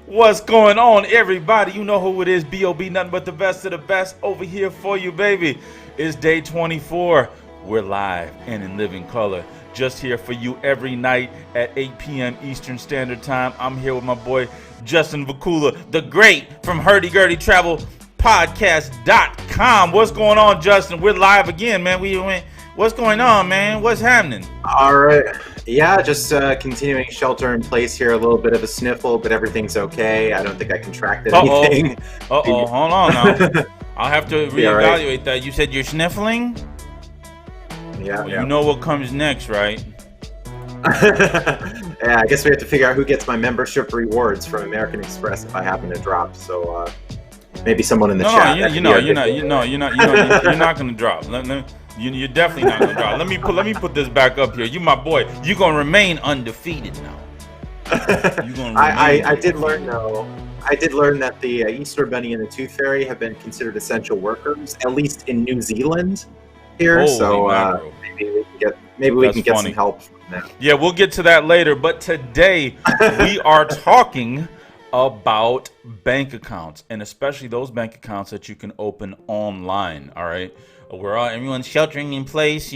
What's going on, everybody? You know who it is. BoB, nothing but the best of the best over here for you, baby. It's day 24. We're live and in living color. Just here for you every night at 8 p.m. Eastern Standard Time. I'm here with my boy, Justin Vacula, the great from Hurdy Gurdy Travel Podcast.com. What's going on, Justin? We're live again, man. What's going on, man? What's happening? All right. Yeah, just continuing shelter in place here. A little bit of a sniffle, but everything's okay. I don't think I contracted anything. Hold on now. I'll have to reevaluate that. You said you're sniffling? Yeah. You know what comes next, right? Yeah, I guess we have to figure out who gets my membership rewards from American Express if I happen to drop. So maybe someone in the chat. You're not gonna drop. You're definitely not gonna drop. Let me put this back up here. You my boy. You're gonna remain undefeated now. I did learn though. I did learn that the Easter Bunny and the Tooth Fairy have been considered essential workers, at least in New Zealand here. Holy so maybe we can get funny. some help from that. Yeah, we'll get to that later. But today we are talking about bank accounts, and especially those bank accounts that you can open online. All right. Everyone's sheltering in place,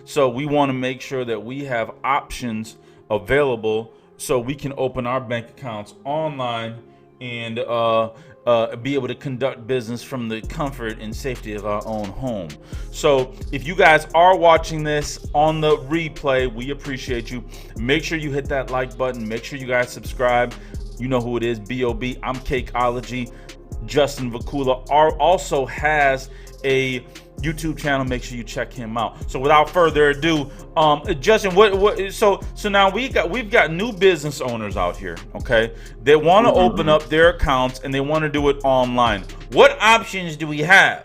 so we want to make sure that we have options available so we can open our bank accounts online and be able to conduct business from the comfort and safety of our own home. So if you guys are watching this on the replay, we appreciate you. Make sure you hit that like button. Make sure you guys subscribe. You know who it is, BoB. I'm Cakeology. Justin Vacula also has a YouTube channel. Make sure you check him out. So without further ado, Justin, so now we've got new business owners out here, okay? They want to open up their accounts and they want to do it online. What options do we have?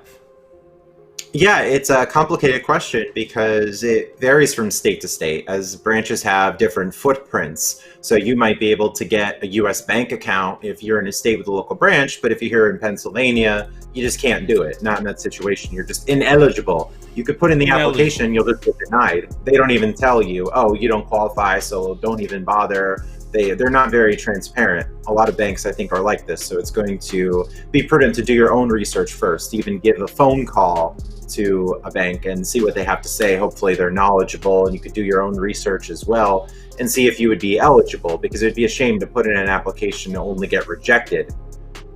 Yeah, it's a complicated question because it varies from state to state, as branches have different footprints. So you might be able to get a U.S. bank account if you're in a state with a local branch, but if you're here in Pennsylvania, you just can't do it. Not in that situation. You're just ineligible. You could put in the application, you'll just get denied. They don't even tell you, oh, you don't qualify, so don't even bother. They're not very transparent. A lot of banks, I think, are like this. So it's going to be prudent to do your own research first, even give a phone call to a bank and see what they have to say. Hopefully they're knowledgeable, and you could do your own research as well and see if you would be eligible, because it'd be a shame to put in an application to only get rejected.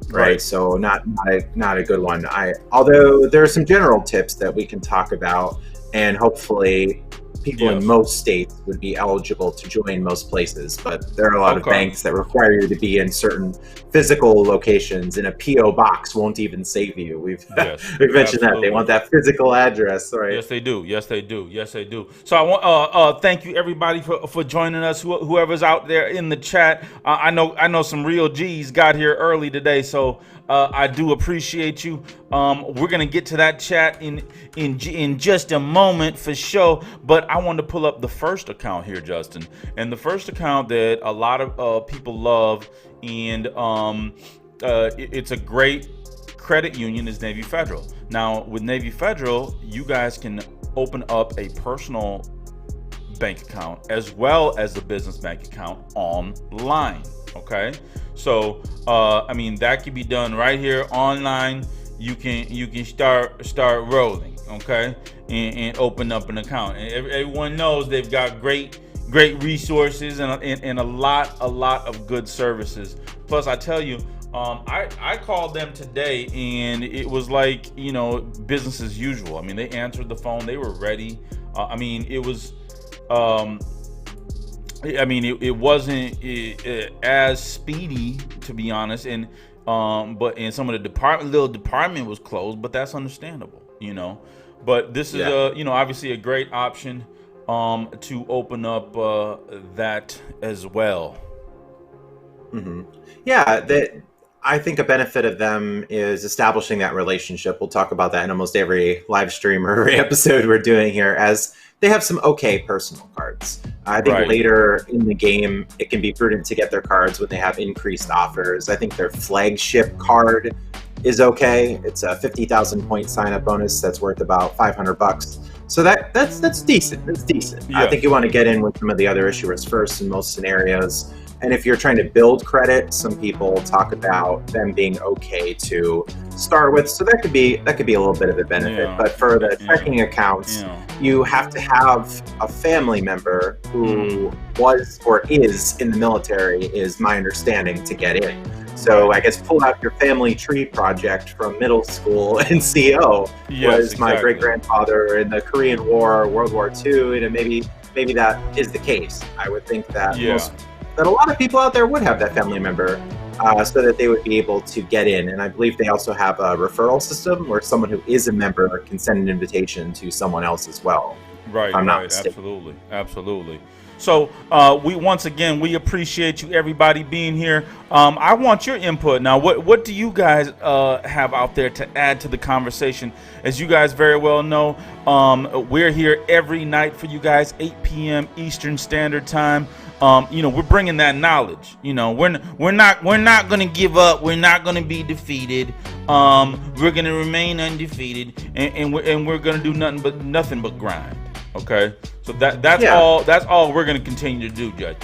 Right. So not a good one. Although there are some general tips that we can talk about, and hopefully people in most states would be eligible to join most places, but there are a lot of banks that require you to be in certain physical locations, and a PO box won't even save you. We've mentioned that they want that physical address, right? Yes, they do. So I want thank you everybody for joining us. Whoever's out there in the chat, I know some real G's got here early today, so I do appreciate you. We're gonna get to that chat in just a moment for sure. But I wanted to pull up the first account here, Justin, and the first account that a lot of people love, and it's a great credit union, is Navy Federal. Now with Navy Federal, you guys can open up a personal bank account as well as a business bank account online. Okay, so that can be done right here online. You can start rolling, okay, and open up an account. And everyone knows they've got great resources and a lot of good services. Plus, I tell you, I called them today and it was like, business as usual. I mean, they answered the phone, they were ready. It wasn't as speedy, to be honest, and some of the little department was closed, but that's understandable, But this is obviously a great option to open up that as well. Mm-hmm. Yeah, I think a benefit of them is establishing that relationship. We'll talk about that in almost every live stream or every episode we're doing here, as they have some okay personal cards. I think later in the game, it can be prudent to get their cards when they have increased offers. I think their flagship card is okay. It's a 50,000 point sign-up bonus that's worth about $500. So that's decent. That's decent. Yeah. I think you want to get in with some of the other issuers first in most scenarios, And if you're trying to build credit, some people talk about them being okay to start with. So that could be a little bit of a benefit. But for the checking accounts, you have to have a family member who was or is in the military, is my understanding, to get in. So I guess pull out your family tree project from middle school and CO. Was my great-grandfather in the Korean War, World War II, and maybe that is the case. I would think that that a lot of people out there would have that family member so that they would be able to get in. And I believe they also have a referral system where someone who is a member can send an invitation to someone else as well. Right, absolutely. So we appreciate you, everybody, being here. I want your input now. What do you guys have out there to add to the conversation? As you guys very well know, we're here every night for you guys, 8 p.m. Eastern Standard Time. We're bringing that knowledge. We're not going to give up. We're not going to be defeated. We're going to remain undefeated, and we're going to do nothing but grind. Okay, so that's all we're going to continue to do, Judge.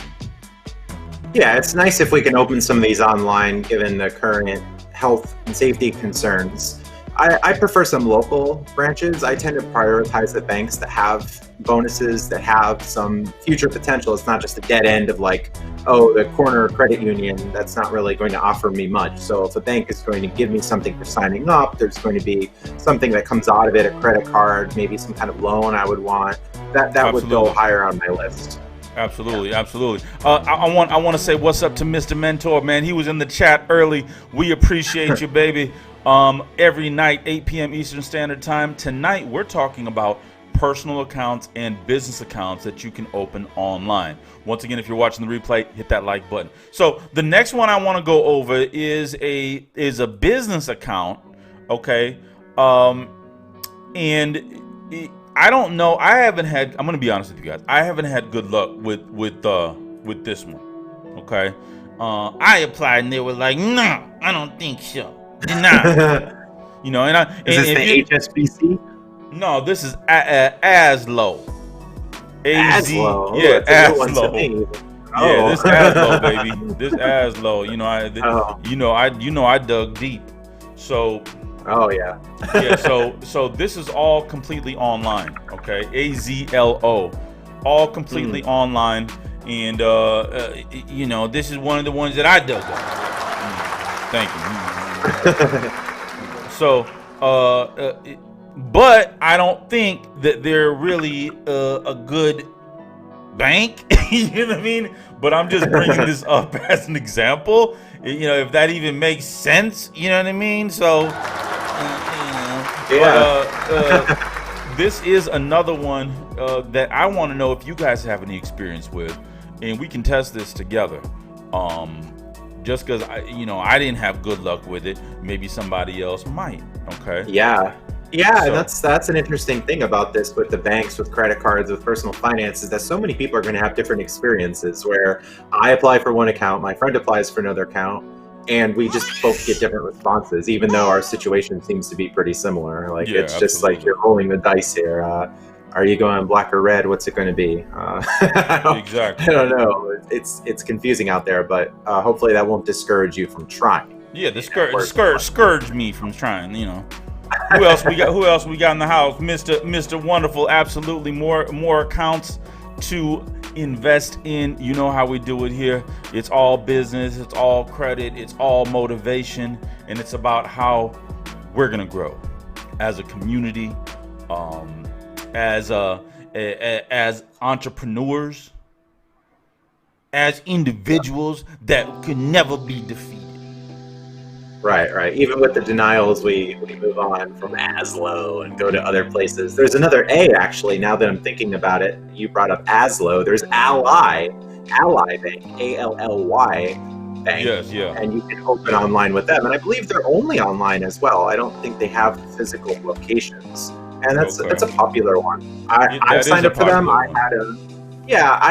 Yeah, it's nice if we can open some of these online, given the current health and safety concerns. I prefer some local branches. I tend to prioritize the banks that have bonuses, that have some future potential. It's not just a dead end of like, oh, the corner credit union, that's not really going to offer me much. So if a bank is going to give me something for signing up, there's going to be something that comes out of it, a credit card, maybe some kind of loan I would want. That would go higher on my list. Absolutely. I want to say what's up to Mr. Mentor, man. He was in the chat early. We appreciate you, baby. Every night, 8 p.m. Eastern Standard Time. Tonight, we're talking about personal accounts and business accounts that you can open online. Once again, if you're watching the replay, hit that like button. So the next one I want to go over is a business account. Okay. I don't know. I'm going to be honest with you guys. I haven't had good luck with this one. Okay. I applied and they were like, no, I don't think so. Deny. Is this the HSBC? No, this is ASLO. ASLO. Yeah, ASLO. Yeah, this ASLO, baby. This ASLO. I dug deep. So. Oh yeah. Yeah. So this is all completely online. Okay. AZLO, all completely online, and this is one of the ones that I dug up. Thank you. So, but I don't think that they're really a good bank. You know what I mean? But I'm just bringing this up as an example. If that even makes sense. You know what I mean? So, this is another one that I want to know if you guys have any experience with, and we can test this together. Just because I didn't have good luck with it, maybe somebody else might. Okay. Yeah. So, that's an interesting thing about this with the banks, with credit cards, with personal finance, is that so many people are going to have different experiences. Where I apply for one account, my friend applies for another account, and we just both get different responses, even though our situation seems to be pretty similar. Like it's just like you're rolling the dice here. Are you going black or red? What's it going to be? Exactly. I don't know. It's confusing out there, but hopefully that won't discourage you from trying. Yeah, discourage me from trying. Who else we got in the house? Mr. Wonderful. Absolutely more accounts to invest in. You know how we do it here. It's all business. It's all credit. It's all motivation, and it's about how we're gonna grow as a community. As entrepreneurs, as individuals that can never be defeated. Right. Even with the denials, we move on from ASLO and go to other places. There's another A, actually, now that I'm thinking about it. You brought up ASLO. There's Ally Bank, ALLY Bank. Yes, yeah. And you can open online with them. And I believe they're only online as well. I don't think they have physical locations. And that's a popular one. I've signed up for them. I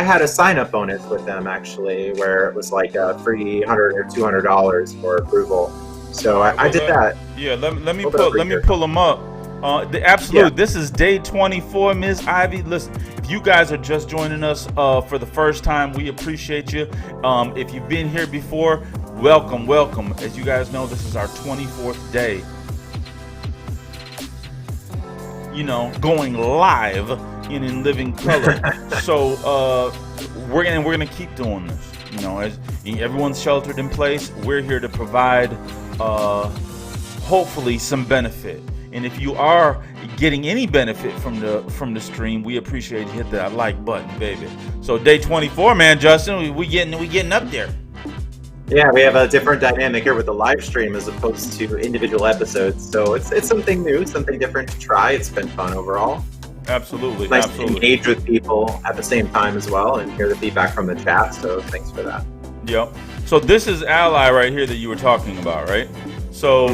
had a sign-up bonus with them, actually, where it was like a free $100 or $200 for approval. So I did that. Yeah, let me pull them up. Absolutely. Yeah. This is day 24, Ms. Ivy. Listen, if you guys are just joining us for the first time, we appreciate you. If you've been here before, welcome, welcome. As you guys know, this is our 24th day. Going live in living color. So we're gonna keep doing this. As everyone's sheltered in place, we're here to provide hopefully some benefit. And if you are getting any benefit from the stream, we appreciate you hit that like button, baby. So day 24, man, Justin, we getting up there. Yeah, we have a different dynamic here with the live stream as opposed to individual episodes. So it's something new, something different to try. It's been fun overall. Absolutely. It's nice absolutely. to engage with people at the same time as well and hear the feedback from the chat. So thanks for that. Yep. So this is Ally right here that you were talking about, right? So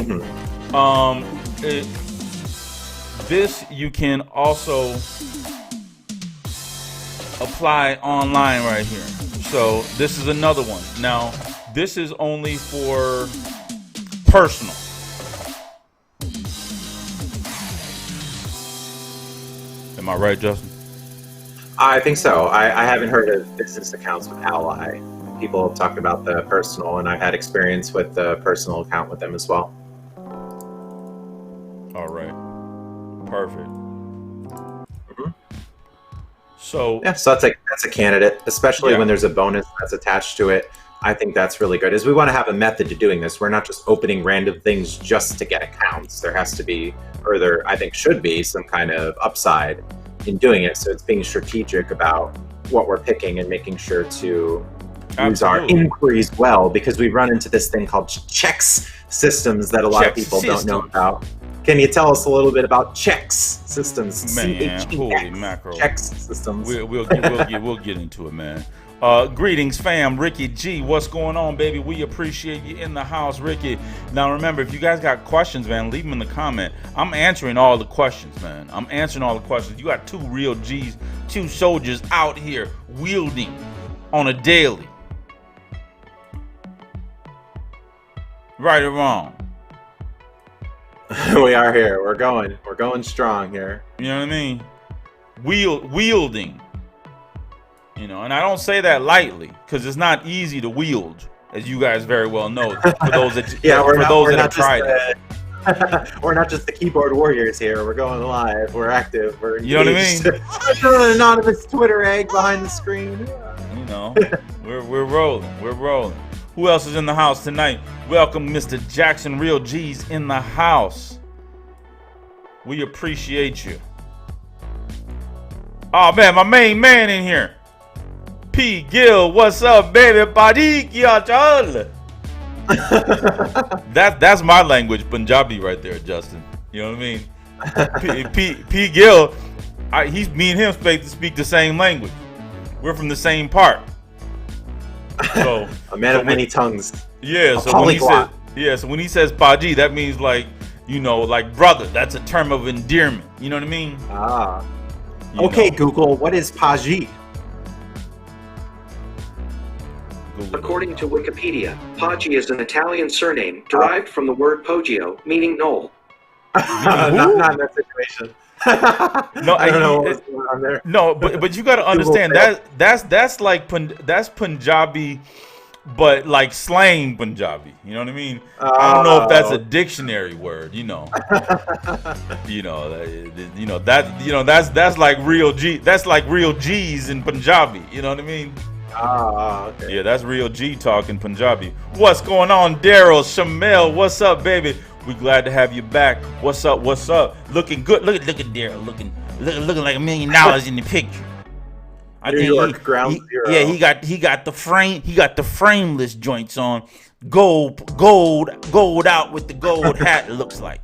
this you can also apply online right here. So this is another one. Now, this is only for personal. Am I right, Justin? I think so. I haven't heard of business accounts with Ally. People have talked about the personal, and I've had experience with the personal account with them as well. All right. Perfect. So that's a candidate, especially when there's a bonus that's attached to it. I think that's really good. Is we want to have a method to doing this. We're not just opening random things just to get accounts. There has to be, or there I think should be, some kind of upside in doing it. So it's being strategic about what we're picking and making sure to use our inquiries well, because we run into this thing called checks systems that a lot of people don't know about. Can you tell us a little bit about checks systems? Man, holy mackerel. Checks systems. We'll get into it, man. Greetings, fam. Ricky G, what's going on, baby? We appreciate you in the house, Ricky. Now, remember, if you guys got questions, man, leave them in the comment. I'm answering all the questions, man. I'm answering all the questions. You got two real G's, two soldiers out here wielding on a daily. Right or wrong? We are here. We're going strong here. You know what I mean? Wielding. And I don't say that lightly, because it's not easy to wield, as you guys very well know. For those that have tried it. We're not just the keyboard warriors here. We're going live. We're active. We're engaged. You know what I mean? An anonymous Twitter egg behind the screen. We're rolling. We're rolling. Who else is in the house tonight? Welcome, Mr. Jackson Real G's in the house. We appreciate you. Oh man, my main man in here. P. Gill, what's up, baby? That's my language, Punjabi, right there, Justin. You know what I mean? P. Gill, me and him speak the same language. We're from the same part. So a man of many tongues. Yeah. So when he says Paji, that means like brother. That's a term of endearment. You know what I mean? Okay, Google, what is Paji? According to Wikipedia, Poggi is an Italian surname derived from the word Poggio, meaning knoll. Not in that situation. No, I don't know what's going on there. No, but you got to understand that's Punjabi, but like slang Punjabi. You know what I mean? I don't know if that's a dictionary word. That's like real G. That's like real G's in Punjabi. You know what I mean? Okay. Yeah, that's real G talking Punjabi. What's going on, Daryl? Shamel, what's up, baby? We glad to have you back. What's up? What's up? Looking good. Look at Daryl. Looking like $1 million in the picture. I New think York, ground zero. Yeah, he got the frame. He got the frameless joints on. Gold out with the gold hat. It looks like.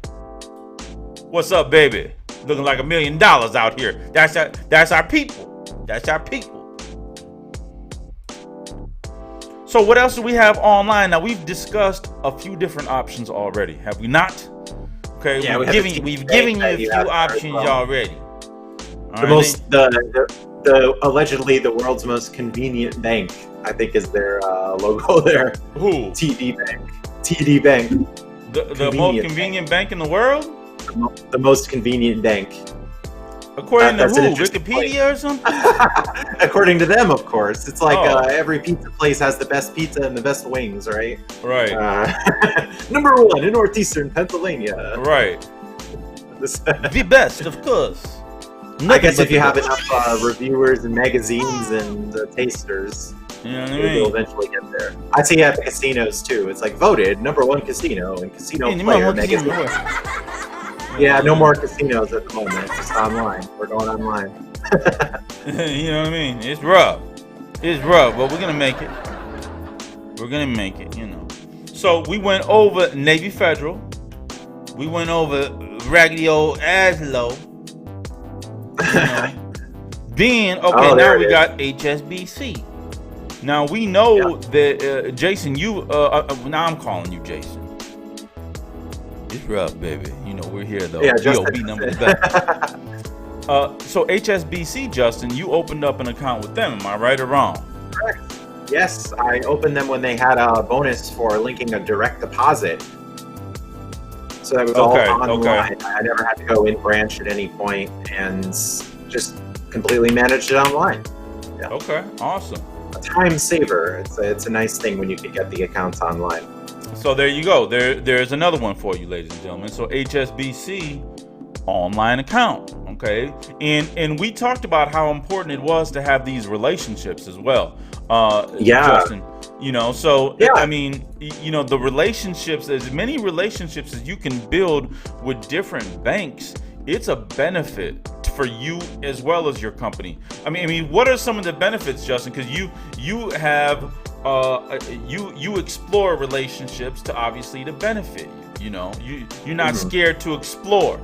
What's up, baby? Looking like $1 million out here. That's our people. That's our people. So what else do we have online? Now we've discussed a few different options already, have we not? Okay, yeah, we've given you a few options already. The allegedly the world's most convenient bank, I think, is their logo there. Who? TD Bank. TD Bank. The most convenient bank in the world? the most convenient bank. According to That's an who? interesting Wikipedia or something? According to them, of course. It's like Oh. every pizza place has the best pizza and the best wings, right? Right. Number 1 in Northeastern Pennsylvania. Right. The best, of course. I guess if you have enough reviewers and magazines and tasters, You know what I you'll mean? eventually get there. I see at the casinos too. It's like voted number 1 casino and casino Hey, player Mama, magazine. Yeah, no more casinos at the moment. Just online. We're going online. You know what I mean? It's rough. It's rough, but we're gonna make it. We're gonna make it, you know. So we went over Navy Federal. We went over raggedy old Aslo. You know. Then Oh, now there we it got HSBC. Now we know that Jason, you now I'm calling you Jason. It's rough, baby. You know we're here though. Yeah, BoB number is better. So HSBC, Justin, you opened up an account with them. Am I right or wrong? Correct. Yes, I opened them when they had a bonus for linking a direct deposit. So that was all online. I never had to go in branch at any point and just completely managed it online. Yeah. Okay, awesome. A time saver. It's a nice thing when you can get the accounts online. So there you go. There's another one for you, ladies and gentlemen. So HSBC online account. Okay, and we talked about how important it was to have these relationships as well. Justin, you know, so I mean, you know, the relationships, as many relationships as you can build with different banks, it's a benefit for you as well as your company. I mean, what are some of the benefits, Justin? Because you have you explore relationships to obviously to benefit you. You know, you're not scared to explore.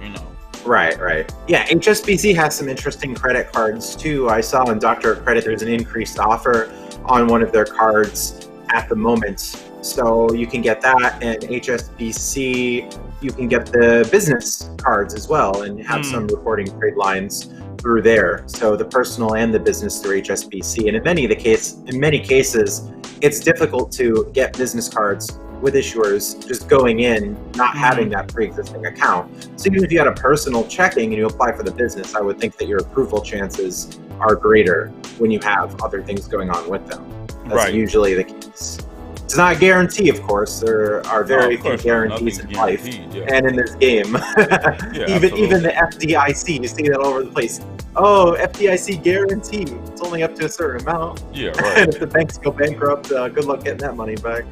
You know. Right. Yeah, HSBC has some interesting credit cards too. I saw on Dr. Credit there's an increased offer on one of their cards at the moment. So you can get that, and HSBC, you can get the business cards as well and have some reporting trade lines through there. So the personal and the business through HSBC. And in many cases, it's difficult to get business cards with issuers just going in, not having that pre-existing account. So even if you had a personal checking and you apply for the business, I would think that your approval chances are greater when you have other things going on with them. That's usually the case. It's not a guarantee, of course. There are very few guarantees in life and in this game. Even the FDIC, you see that all over the place. Oh, FDIC guarantee. It's only up to a certain amount. Yeah, right. And if the banks go bankrupt, good luck getting that money back.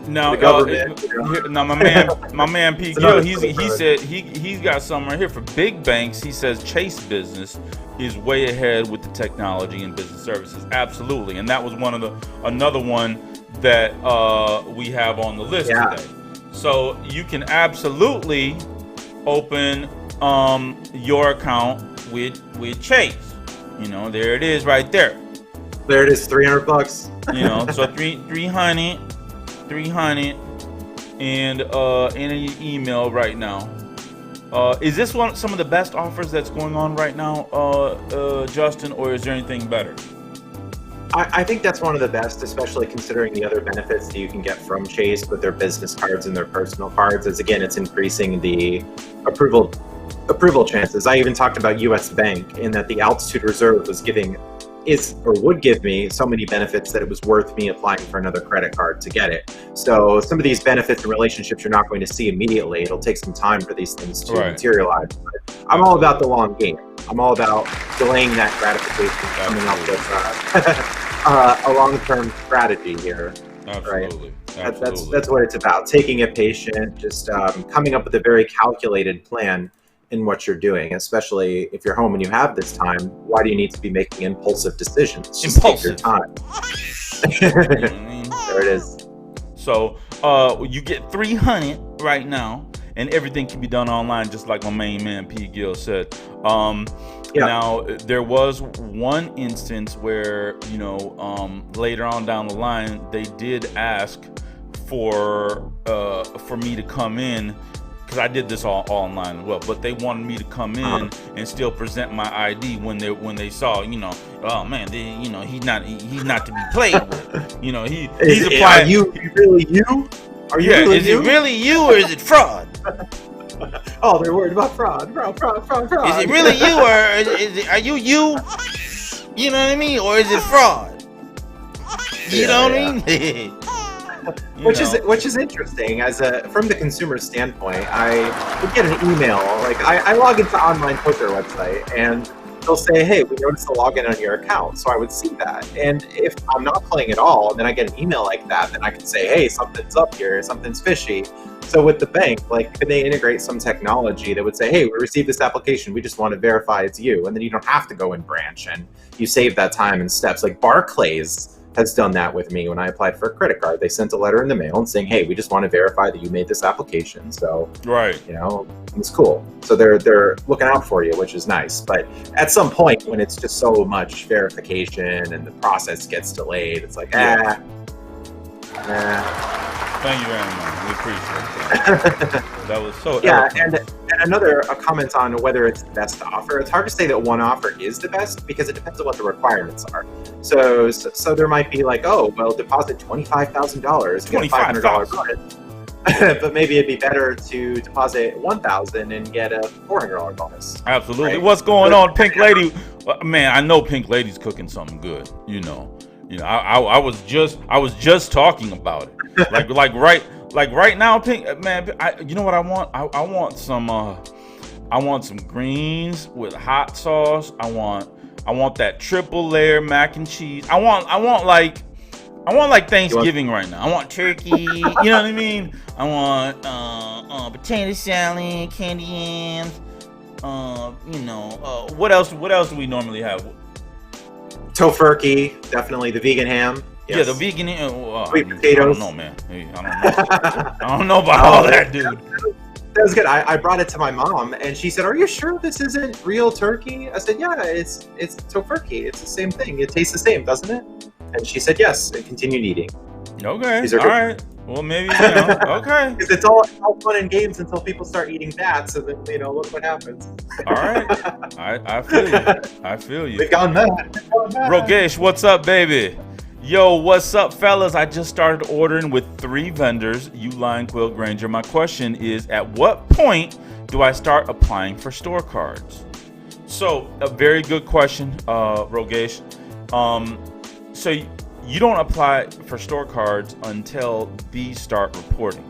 Now, the government. Now my man P. Gill, he said he's got something right here for big banks. He says Chase Business is way ahead with the technology and business services. Absolutely, and that was another one that we have on the list today. So you can absolutely open your account with Chase. You know, there it is right there. There it is, $300. You know, so 300 and in your email right now. Is this some of the best offers that's going on right now, Justin, or is there anything better? I think that's one of the best, especially considering the other benefits that you can get from Chase with their business cards and their personal cards. As again, it's increasing the approval chances. I even talked about U.S. Bank in that the Altitude Reserve would give me so many benefits that it was worth me applying for another credit card to get it. So some of these benefits and relationships you're not going to see immediately. It'll take some time for these things to materialize. But I'm all about the long game. I'm all about delaying that gratification, coming up with a long-term strategy here. Absolutely. Right? That's what it's about. Taking it patient, just coming up with a very calculated plan in what you're doing, especially if you're home and you have this time. Why do you need to be making impulsive decisions? Just take your time. There it is. So you get 300 right now, and everything can be done online, just like my main man P. Gill said. Now there was one instance where, you know, later on down the line, they did ask for me to come in, because I did this all online as well, but they wanted me to come in and still present my ID when they saw, you know, oh man, you know, he's not to be played with. You know, he's applying. Are you really you? Are you really is it really you or is it fraud? Oh, they're worried about fraud. Is it really you, or are you? You know what I mean? Or is it fraud? You know what I mean? Which is interesting from the consumer standpoint. I would get an email, like I log into online poker website and they'll say, hey, we noticed the login on your account. So I would see that. And if I'm not playing at all, and then I get an email like that, then I can say, hey, something's up here, something's fishy. So with the bank, like, could they integrate some technology that would say, hey, we received this application, we just want to verify it's you. And then you don't have to go in branch and you save that time and steps. Like Barclays has done that with me when I applied for a credit card. They sent a letter in the mail and saying, hey, we just want to verify that you made this application. So, right, it's cool. So they're looking out for you, which is nice. But at some point when it's just so much verification and the process gets delayed, it's like, Thank you very much. We appreciate that. That was so eloquent. And another comment on whether it's the best offer. It's hard to say that one offer is the best because it depends on what the requirements are. So there might be like, oh, well, deposit $25,000 and get a $500 bonus. But maybe it'd be better to deposit $1,000 and get a $400 bonus. Absolutely. Right? What's going on, Pink Lady? Man, I know Pink Lady's cooking something good. I was just talking about it. like right now, Pink man. You know what I want? I want some greens with hot sauce. I want that triple layer mac and cheese. I want like Thanksgiving right now. I want turkey. You know what I mean? I want potato salad, candy yams. What else do we normally have? Tofurkey, definitely the vegan ham. Yes. Yeah, the vegan ham. Sweet potatoes. I don't know, man. I don't know about all that, dude. That was good. I brought it to my mom, and she said, "Are you sure this isn't real turkey?" I said, "Yeah, it's tofurkey. It's the same thing. It tastes the same, doesn't it?" And she said, "Yes," and continued eating. Okay. All right. Well, maybe, okay. Because it's all fun and games until people start eating that, so then, look what happens. All right. I feel you. They've gone mad. Rogesh, what's up, baby? Yo, what's up, fellas? I just started ordering with 3 vendors, Uline, Quill, Granger. My question is, at what point do I start applying for store cards? So, a very good question, Rogesh. So you don't apply for store cards until these start reporting,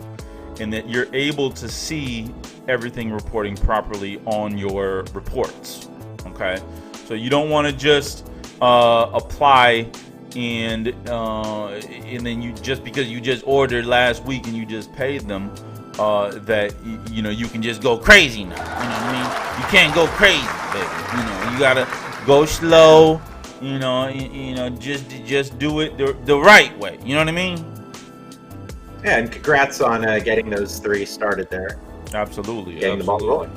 and that you're able to see everything reporting properly on your reports. Okay, so you don't want to just apply and then you just because you just ordered last week and you just paid them that you can just go crazy now. You know what I mean? You can't go crazy, baby. You gotta go slow. Just do it the right way. You know what I mean? Yeah, and congrats on getting those 3 started there. Absolutely. Getting the ball rolling.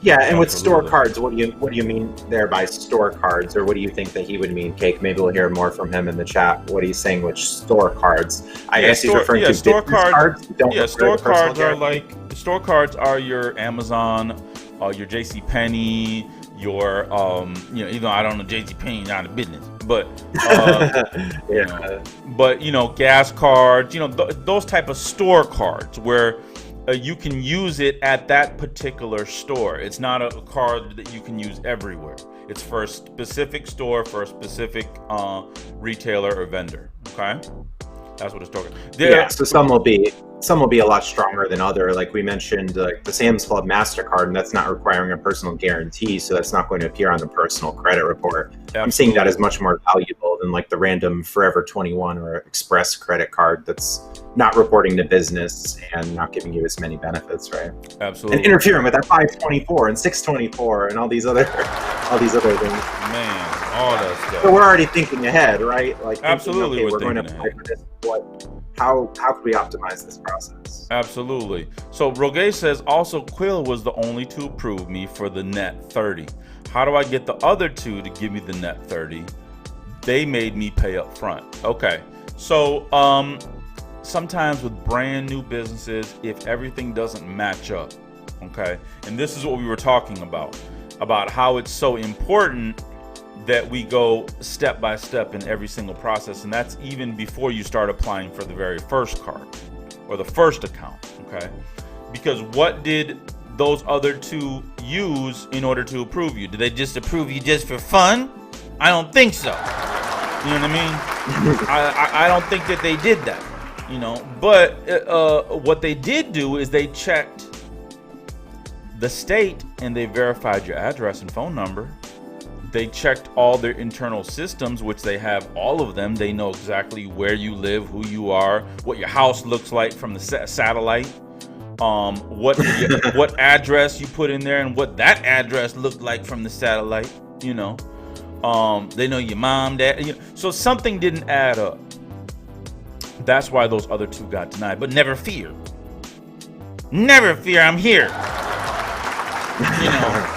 Yeah, and with store cards, what do you mean there by store cards, or what do you think that he would mean, Cake? Maybe we'll hear more from him in the chat. What he's saying with store cards? I guess he's referring to store cards. Store cards are your Amazon, your JCPenney, your even though I don't know, JCPenney not a business, but gas cards, those type of store cards where you can use it at that particular store. It's not a card that you can use everywhere. It's for a specific store, for a specific retailer or vendor. Okay, that's what it's talking. So some will be a lot stronger than other. Like we mentioned, like the Sam's Club MasterCard, and that's not requiring a personal guarantee, so that's not going to appear on the personal credit report. Absolutely. I'm seeing that as much more valuable than like the random Forever 21 or Express credit card that's not reporting to business and not giving you as many benefits, right? Absolutely. And interfering with that 524 and 624 and all these other things. Man, all that stuff. So we're already thinking ahead, right? Like absolutely, thinking, okay, we're going to apply for this. How could we optimize this process? Absolutely. So Rogesh says also Quill was the only to approve me for the net 30. How do I get the other 2 to give me the net 30? They made me pay up front. Okay. So sometimes with brand new businesses, if everything doesn't match up, okay, and this is what we were talking about how it's so important that we go step by step in every single process, and that's even before you start applying for the very first card or the first account, okay? Because what did those other two use in order to approve you? Do they just approve you just for fun? I don't think so. You know what I mean? I don't think that they did that, you know. But what they did do is they checked the state and they verified your address and phone number. They checked all their internal systems, which they have all of them. They know exactly where you live, who you are, what your house looks like from the satellite, what address you put in there, and what that address looked like from the satellite. You know, they know your mom, dad. You know, so something didn't add up. That's why those other two got denied. But never fear. Never fear. I'm here. You know.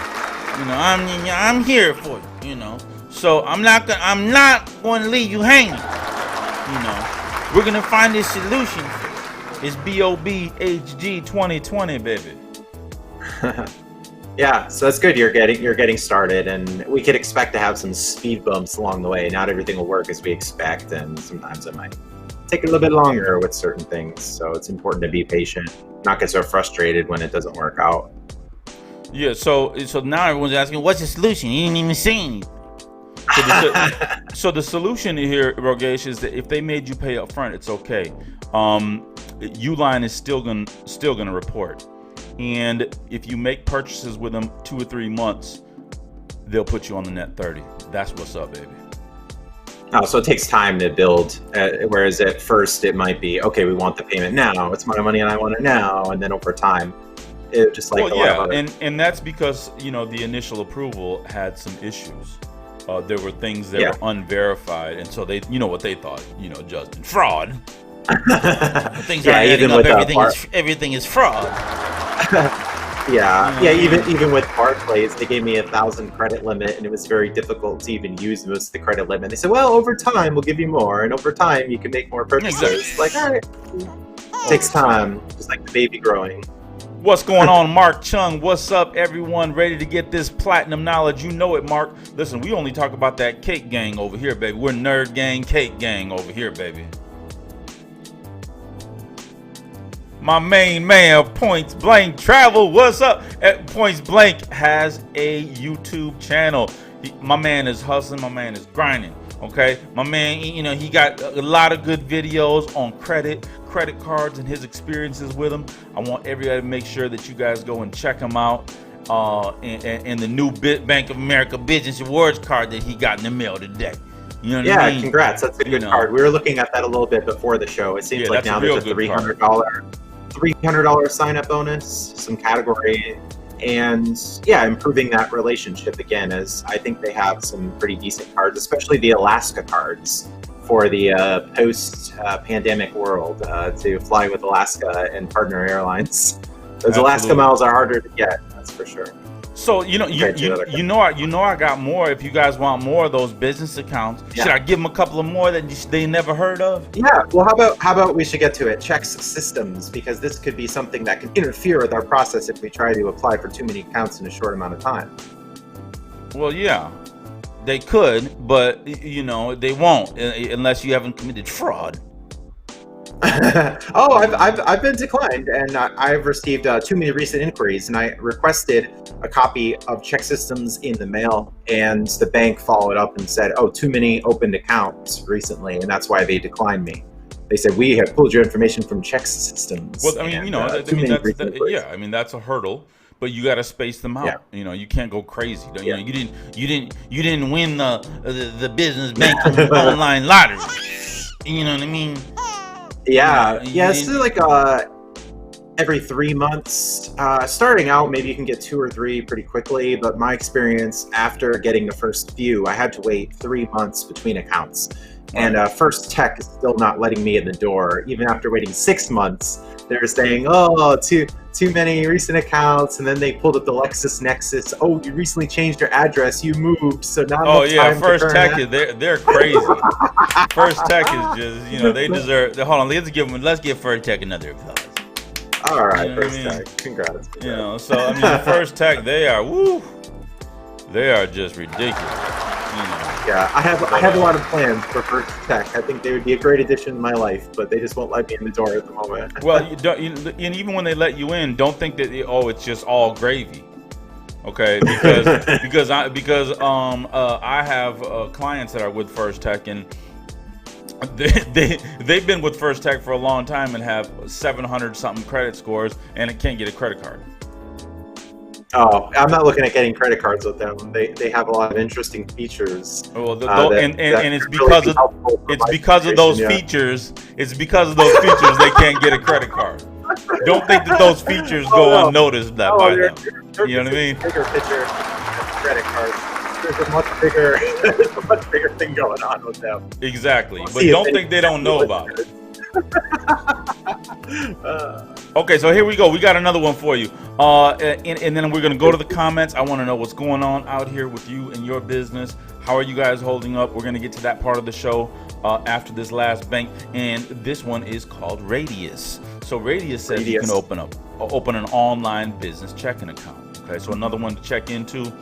You know, I'm here for you, you know. So I'm not going to leave you hanging. You know, we're going to find a solution for it. It's BoB HG 2020, baby. Yeah, so that's good. You're getting started, and we could expect to have some speed bumps along the way. Not everything will work as we expect, and sometimes it might take a little bit longer with certain things. So it's important to be patient, not get so frustrated when it doesn't work out. Yeah, so now everyone's asking, what's the solution? You didn't even say anything. So the solution here, Rogesh, is that if they made you pay up front, it's okay. Uline is still gonna report, and if you make purchases with them 2 or 3 months, they'll put you on the net 30. That's what's up, baby. Oh, so it takes time to build, whereas at first it might be, okay, we want the payment now. It's my money and I want it now, and then over time. It just like and that's because, you know, the initial approval had some issues. There were things that were unverified, and so they, you know what they thought, you know, Justin, fraud. Things are adding up. Everything is fraud. Even with Barclays, they gave me 1,000 credit limit, and it was very difficult to even use most of the credit limit. They said, well, over time we'll give you more, and over time you can make more purchases. Exactly. Like, all right, it takes time, just like the baby growing. What's going on, Mark Chung? What's up, everyone? Ready to get this platinum knowledge? You know it, Mark. Listen, we only talk about that cake gang over here, baby. We're nerd gang, cake gang over here, baby. My main man, Points Blank Travel. What's up? Points Blank has a YouTube channel. My man is hustling. My man is grinding. Okay, my man, you know, he got a lot of good videos on credit cards and his experiences with them. I want everybody to make sure that you guys go and check him out. And the new Bank of America Business Awards card that he got in the mail today. You know what I mean? Yeah, congrats. That's a good card. We were looking at that a little bit before the show. It seems like now there's a $300 sign-up bonus, some category, and improving that relationship again, as I think they have some pretty decent cards, especially the Alaska cards for the post-pandemic world, to fly with Alaska and partner airlines. Those Alaska miles are harder to get, that's for sure. So you know I got more. If you guys want more of those business accounts, should I give them a couple of more that they never heard of? Yeah. Well, how about we should get to it? Checks systems, because this could be something that can interfere with our process if we try to apply for too many accounts in a short amount of time. Well, yeah, they could, but you know they won't unless you haven't committed fraud. Oh, I've been declined, and I've received too many recent inquiries, and I requested a copy of check systems in the mail, and the bank followed up and said, oh, too many opened accounts recently, and that's why they declined me. They said, we have pulled your information from check systems. Well, I mean, that's a hurdle, but you got to space them out. Yeah. You know, you can't go crazy. You know, you didn't win the business banking online lottery. You know what I mean? Yeah, it's like every 3 months. Starting out, maybe you can get 2 or 3 pretty quickly, but my experience after getting the first few, I had to wait 3 months between accounts. And First Tech is still not letting me in the door. Even after waiting 6 months, they're saying, oh, too many recent accounts, and then they pulled up the LexisNexis. Oh, you recently changed your address, you moved, so now. Oh yeah, First Tech is they're crazy. First Tech is just, you know, they deserve. Hold on, let's give First Tech another applause. All right, you know First Tech, congrats. You know, so I mean, First Tech, they are just ridiculous. You know. Yeah, I have a lot of plans for First Tech. I think they would be a great addition to my life, but they just won't let me in the door at the moment. Well, and even when they let you in, don't think that it's just all gravy. Okay, because I have clients that are with First Tech, and they've been with First Tech for a long time and have 700 something credit scores, and it can't get a credit card. Oh, I'm not looking at getting credit cards with them. They have a lot of interesting features. Well, and it's because of those features. It's because of those features they can't get a credit card. Don't think that those features go unnoticed by them. You know what I mean? Bigger picture than credit cards. There's a much bigger thing going on with them. Exactly, but don't think they don't know about it. Okay, so here we go. We got another one for you. And then we're going to go to the comments. I want to know what's going on out here with you and your business. How are you guys holding up? We're going to get to that part of the show after this last bank. And this one is called Radius. So Radius says you can open an online business checking account. Okay, so another one to check into.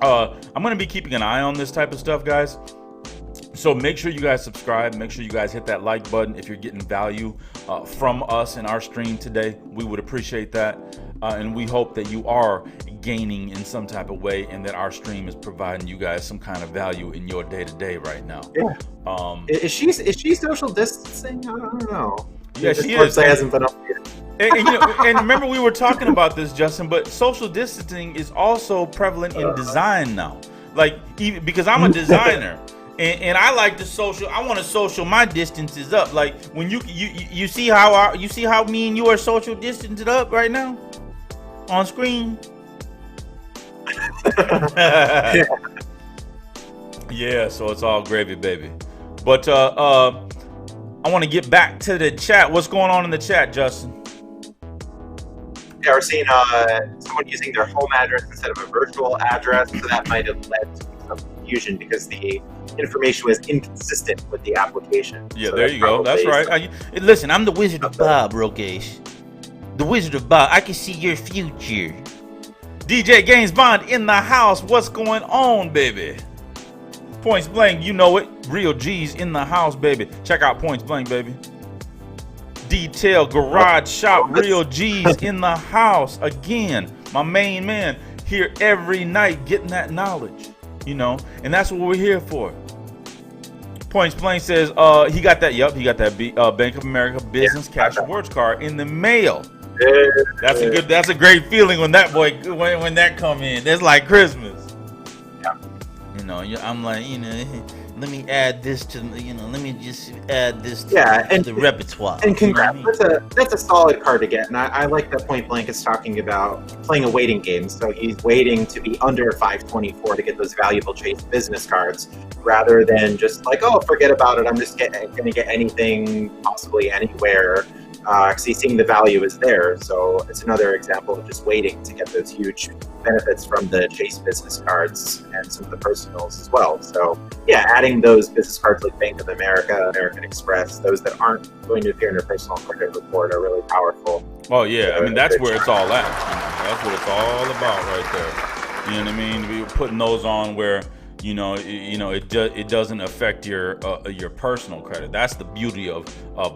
I'm going to be keeping an eye on this type of stuff, guys. So make sure you guys subscribe. Make sure you guys hit that like button if you're getting value from us in our stream today. We would appreciate that. And we hope that you are gaining in some type of way and that our stream is providing you guys some kind of value in your day-to-day right now. Yeah. Is she social distancing? I don't know. Yeah, she is. Website hasn't been updated. And remember, we were talking about this, Justin, but social distancing is also prevalent in design now. Like, even because I'm a designer. And I like to social. I want to social my distances up. Like when you see how me and you are social distanced up right now on screen. Yeah, so it's all gravy, baby. But I want to get back to the chat. What's going on in the chat, Justin? Yeah, we're seeing someone using their home address instead of a virtual address, so that might have led to some confusion because the information was inconsistent with the application. Yeah, so there you go. That's right. Listen, I'm the Wizard of Bob, Rogesh. The Wizard of Bob. I can see your future. DJ Gaines Bond in the house. What's going on, baby? Points Blank, you know it. Real G's in the house, baby. Check out Points Blank, baby. Detail Garage Shop, Real G's in the house. Again, my main man here every night getting that knowledge, you know, and that's what we're here for. Points Blank says he got that. Yep, he got that Bank of America Business Cash Rewards card in the mail. That's a great feeling when that boy when that come in. That's like Christmas. Yeah. You know, I'm like, you know, let me add this to, you know, let me just add this to the repertoire. And congrats, you know what I mean? That's a solid card to get. And I like that Point Blank is talking about playing a waiting game. So he's waiting to be under 524 to get those valuable Chase business cards, rather than just like, oh, forget about it. I'm just going to get anything possibly anywhere. Because he's seeing the value is there. So it's another example of just waiting to get those huge benefits from the Chase business cards and some of the personals as well. So yeah, adding those business cards like Bank of America, American Express, those that aren't going to appear in your personal credit report are really powerful. Oh yeah, I mean that's where it's all at. You know, that's what it's all about right there. You know what I mean? We're putting those on where it doesn't affect your personal credit. That's the beauty of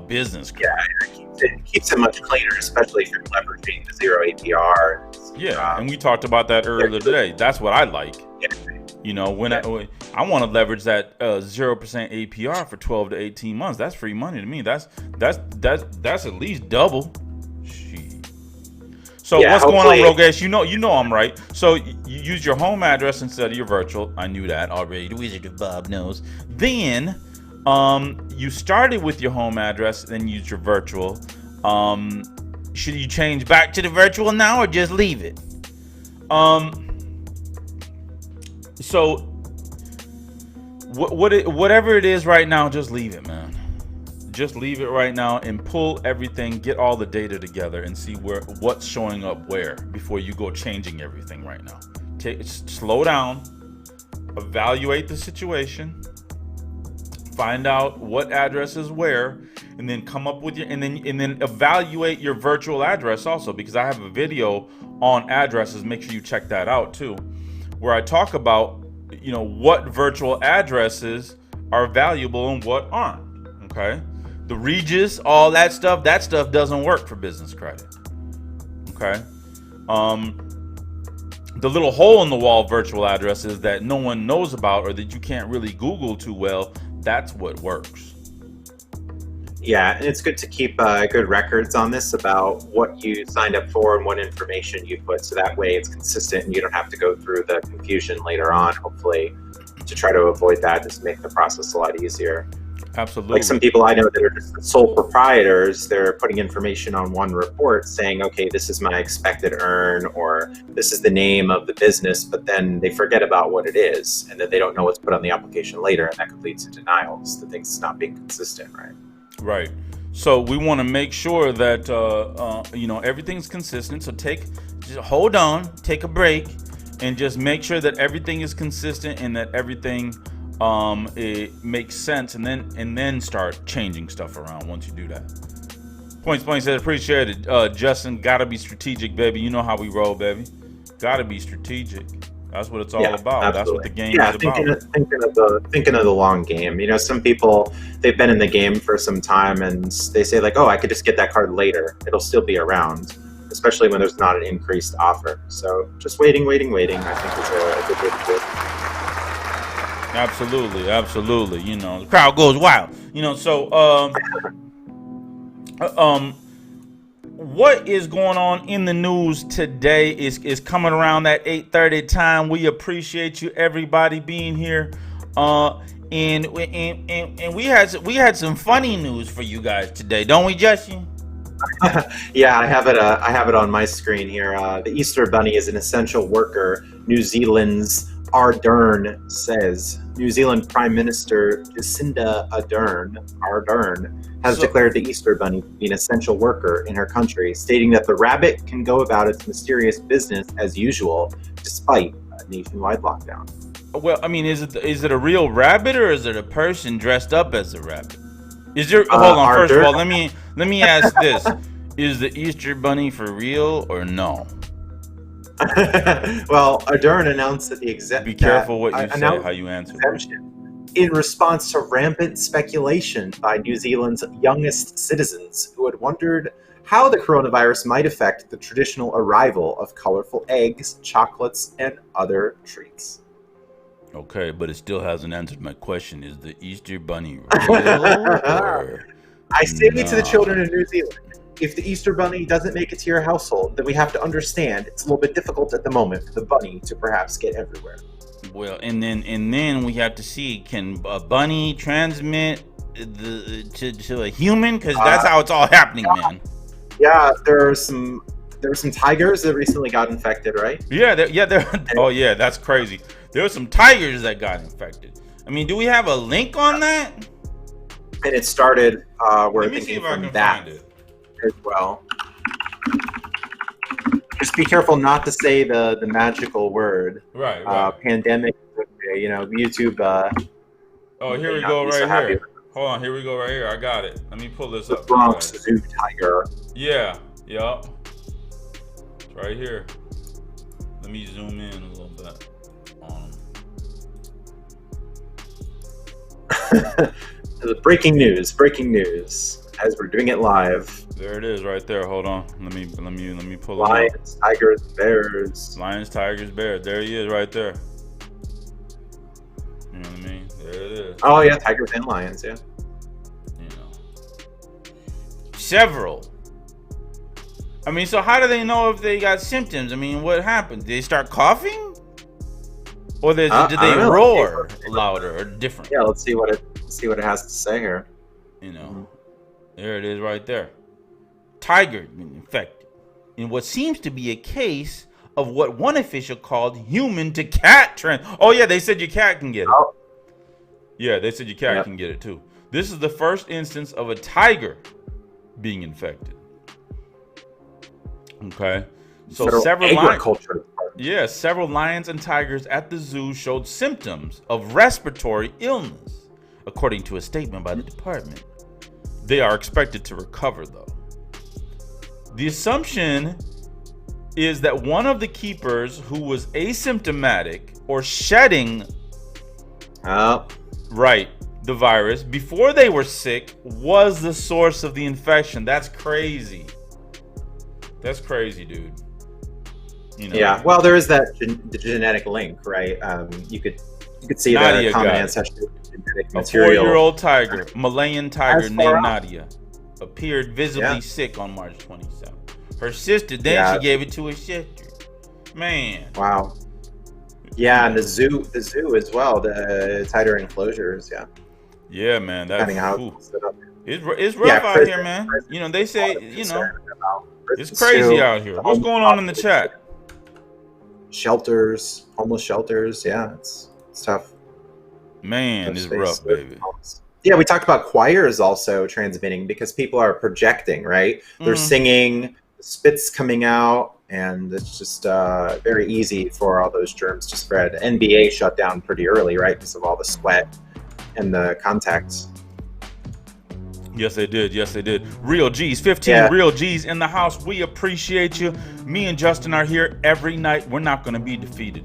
business credit. Yeah, it keeps it much cleaner, especially if you're leveraging the zero APR. Yeah, and we talked about that earlier today. That's what I like. Yeah. You know, when I want to leverage that 0% APR for 12 to 18 months. That's free money to me. That's at least double. Shit. So yeah, what's going on, Rogesh? You know I'm right. So you use your home address instead of your virtual. I knew that already. The Wizard of Bob knows. Then you started with your home address, then used your virtual. Should you change back to the virtual now or just leave it? So whatever it is right now, just leave it, man. Just leave it right now and pull everything, get all the data together and see what's showing up where before you go changing everything right now. Slow down, evaluate the situation, find out what address is where, and then come up with and then evaluate your virtual address also, because I have a video on addresses. Make sure you check that out too, where I talk about what virtual addresses are valuable and what aren't. Okay, the Regis, all that stuff doesn't work for business credit. Okay, the little hole in the wall virtual addresses that no one knows about or that you can't really Google too well, that's what works. Yeah, and it's good to keep good records on this about what you signed up for and what information you put, so that way it's consistent and you don't have to go through the confusion later on, hopefully, to try to avoid that, just make the process a lot easier. Absolutely. Like some people I know that are just sole proprietors, they're putting information on one report saying, okay, this is my expected earn, or this is the name of the business, but then they forget about what it is, and that they don't know what's put on the application later, and that could lead to denials, the things not being consistent, right? Right. So we want to make sure that everything's consistent. So just hold on, take a break, and just make sure that everything is consistent and that everything it makes sense, and then start changing stuff around once you do that. Points says appreciate it. Justin, gotta be strategic, baby. You know how we roll, baby. Gotta be strategic. That's what it's all about. Absolutely. That's what the game is about. Thinking of the long game. Some people, they've been in the game for some time and they say like, oh, I could just get that card later. It'll still be around, especially when there's not an increased offer. So just waiting, I think is a good way to do it. Absolutely. The crowd goes wild. What is going on in the news today is coming around that 8:30 time. We appreciate you, everybody, being here. And we had some funny news for you guys today, don't we, Justin? Yeah, I have it on my screen here. The Easter Bunny is an essential worker, New Zealand's Ardern says. New Zealand Prime Minister Jacinda Ardern has declared the Easter Bunny to be an essential worker in her country, stating that the rabbit can go about its mysterious business as usual, despite a nationwide lockdown. Well, I mean, is it a real rabbit or is it a person dressed up as a rabbit? Is there? Hold on. First of all, let me ask this: is the Easter Bunny for real or no? Well, Ardern announced that the exec. Be careful what you say, how you answer. In response to rampant speculation by New Zealand's youngest citizens who had wondered how the coronavirus might affect the traditional arrival of colorful eggs, chocolates, and other treats. Okay, but it still hasn't answered my question. Is the Easter Bunny real? I say to the children in New Zealand, if the Easter Bunny doesn't make it to your household, then we have to understand it's a little bit difficult at the moment for the bunny to perhaps get everywhere. Well, and then we have to see, can a bunny transmit to a human? Because that's how it's all happening, man. Yeah, there were some tigers that recently got infected, right? Oh yeah, that's crazy. There were some tigers that got infected. I mean, do we have a link on that? And it started Let me see if I can that find it as well. Just be careful not to say the magical word. Right. Pandemic. YouTube. Oh, here we go. Right here. Hold on. Here we go. Right here. I got it. Let me pull this up. Bronx Zoo tiger. Yeah. Yup. It's right here. Let me zoom in a little bit. Breaking news. As we're doing it live. There it is, right there. Hold on. Let me pull it up. Lions, tigers, bears. Lions, tigers, bears. There he is, right there. You know what I mean? There it is. Oh yeah, tigers and lions. Yeah. Several. I mean, so how do they know if they got symptoms? I mean, what happened? Did they start coughing, or did they roar louder or different? Yeah, let's see what it has to say here. There it is right there. Tiger being infected in what seems to be a case of what one official called human to cat trend. Oh yeah, they said your cat can get it. Oh. Yeah, they said your cat can get it too. This is the first instance of a tiger being infected. Okay. So several lions and tigers at the zoo showed symptoms of respiratory illness, according to a statement by the department. They are expected to recover, though. The assumption is that one of the keepers who was asymptomatic or shedding the virus before they were sick was the source of the infection. That's crazy. That's crazy, dude. You know? Yeah, well, there is that the genetic link, right? You could see Nadia the common got it. ancestry genetic A material. 4-year-old tiger, Malayan tiger As named far out. Nadia, appeared visibly Yeah. sick on March 27th. Her sister, then Yeah. she gave it to her sister. Man. Wow. Yeah, and the zoo as well. The tighter enclosures. Yeah. Yeah, man. That's Depending how ooh. it's set up. It's rough out prison- here, man. prison You know, they say, is you know, concerned about it's prisons crazy too. out here. The What's homeless going on in the chat? Shelters, homeless shelters. Yeah, it's tough. Man, Tough it's space. rough, baby. Yeah, we talked about choirs also transmitting because people are projecting, right? They're singing, the spit's coming out, and it's just very easy for all those germs to spread. NBA shut down pretty early, right? Because of all the sweat and the contacts. Yes, they did. Yes, they did. Real G's, 15 Real G's in the house. We appreciate you. Me and Justin are here every night. We're not going to be defeated.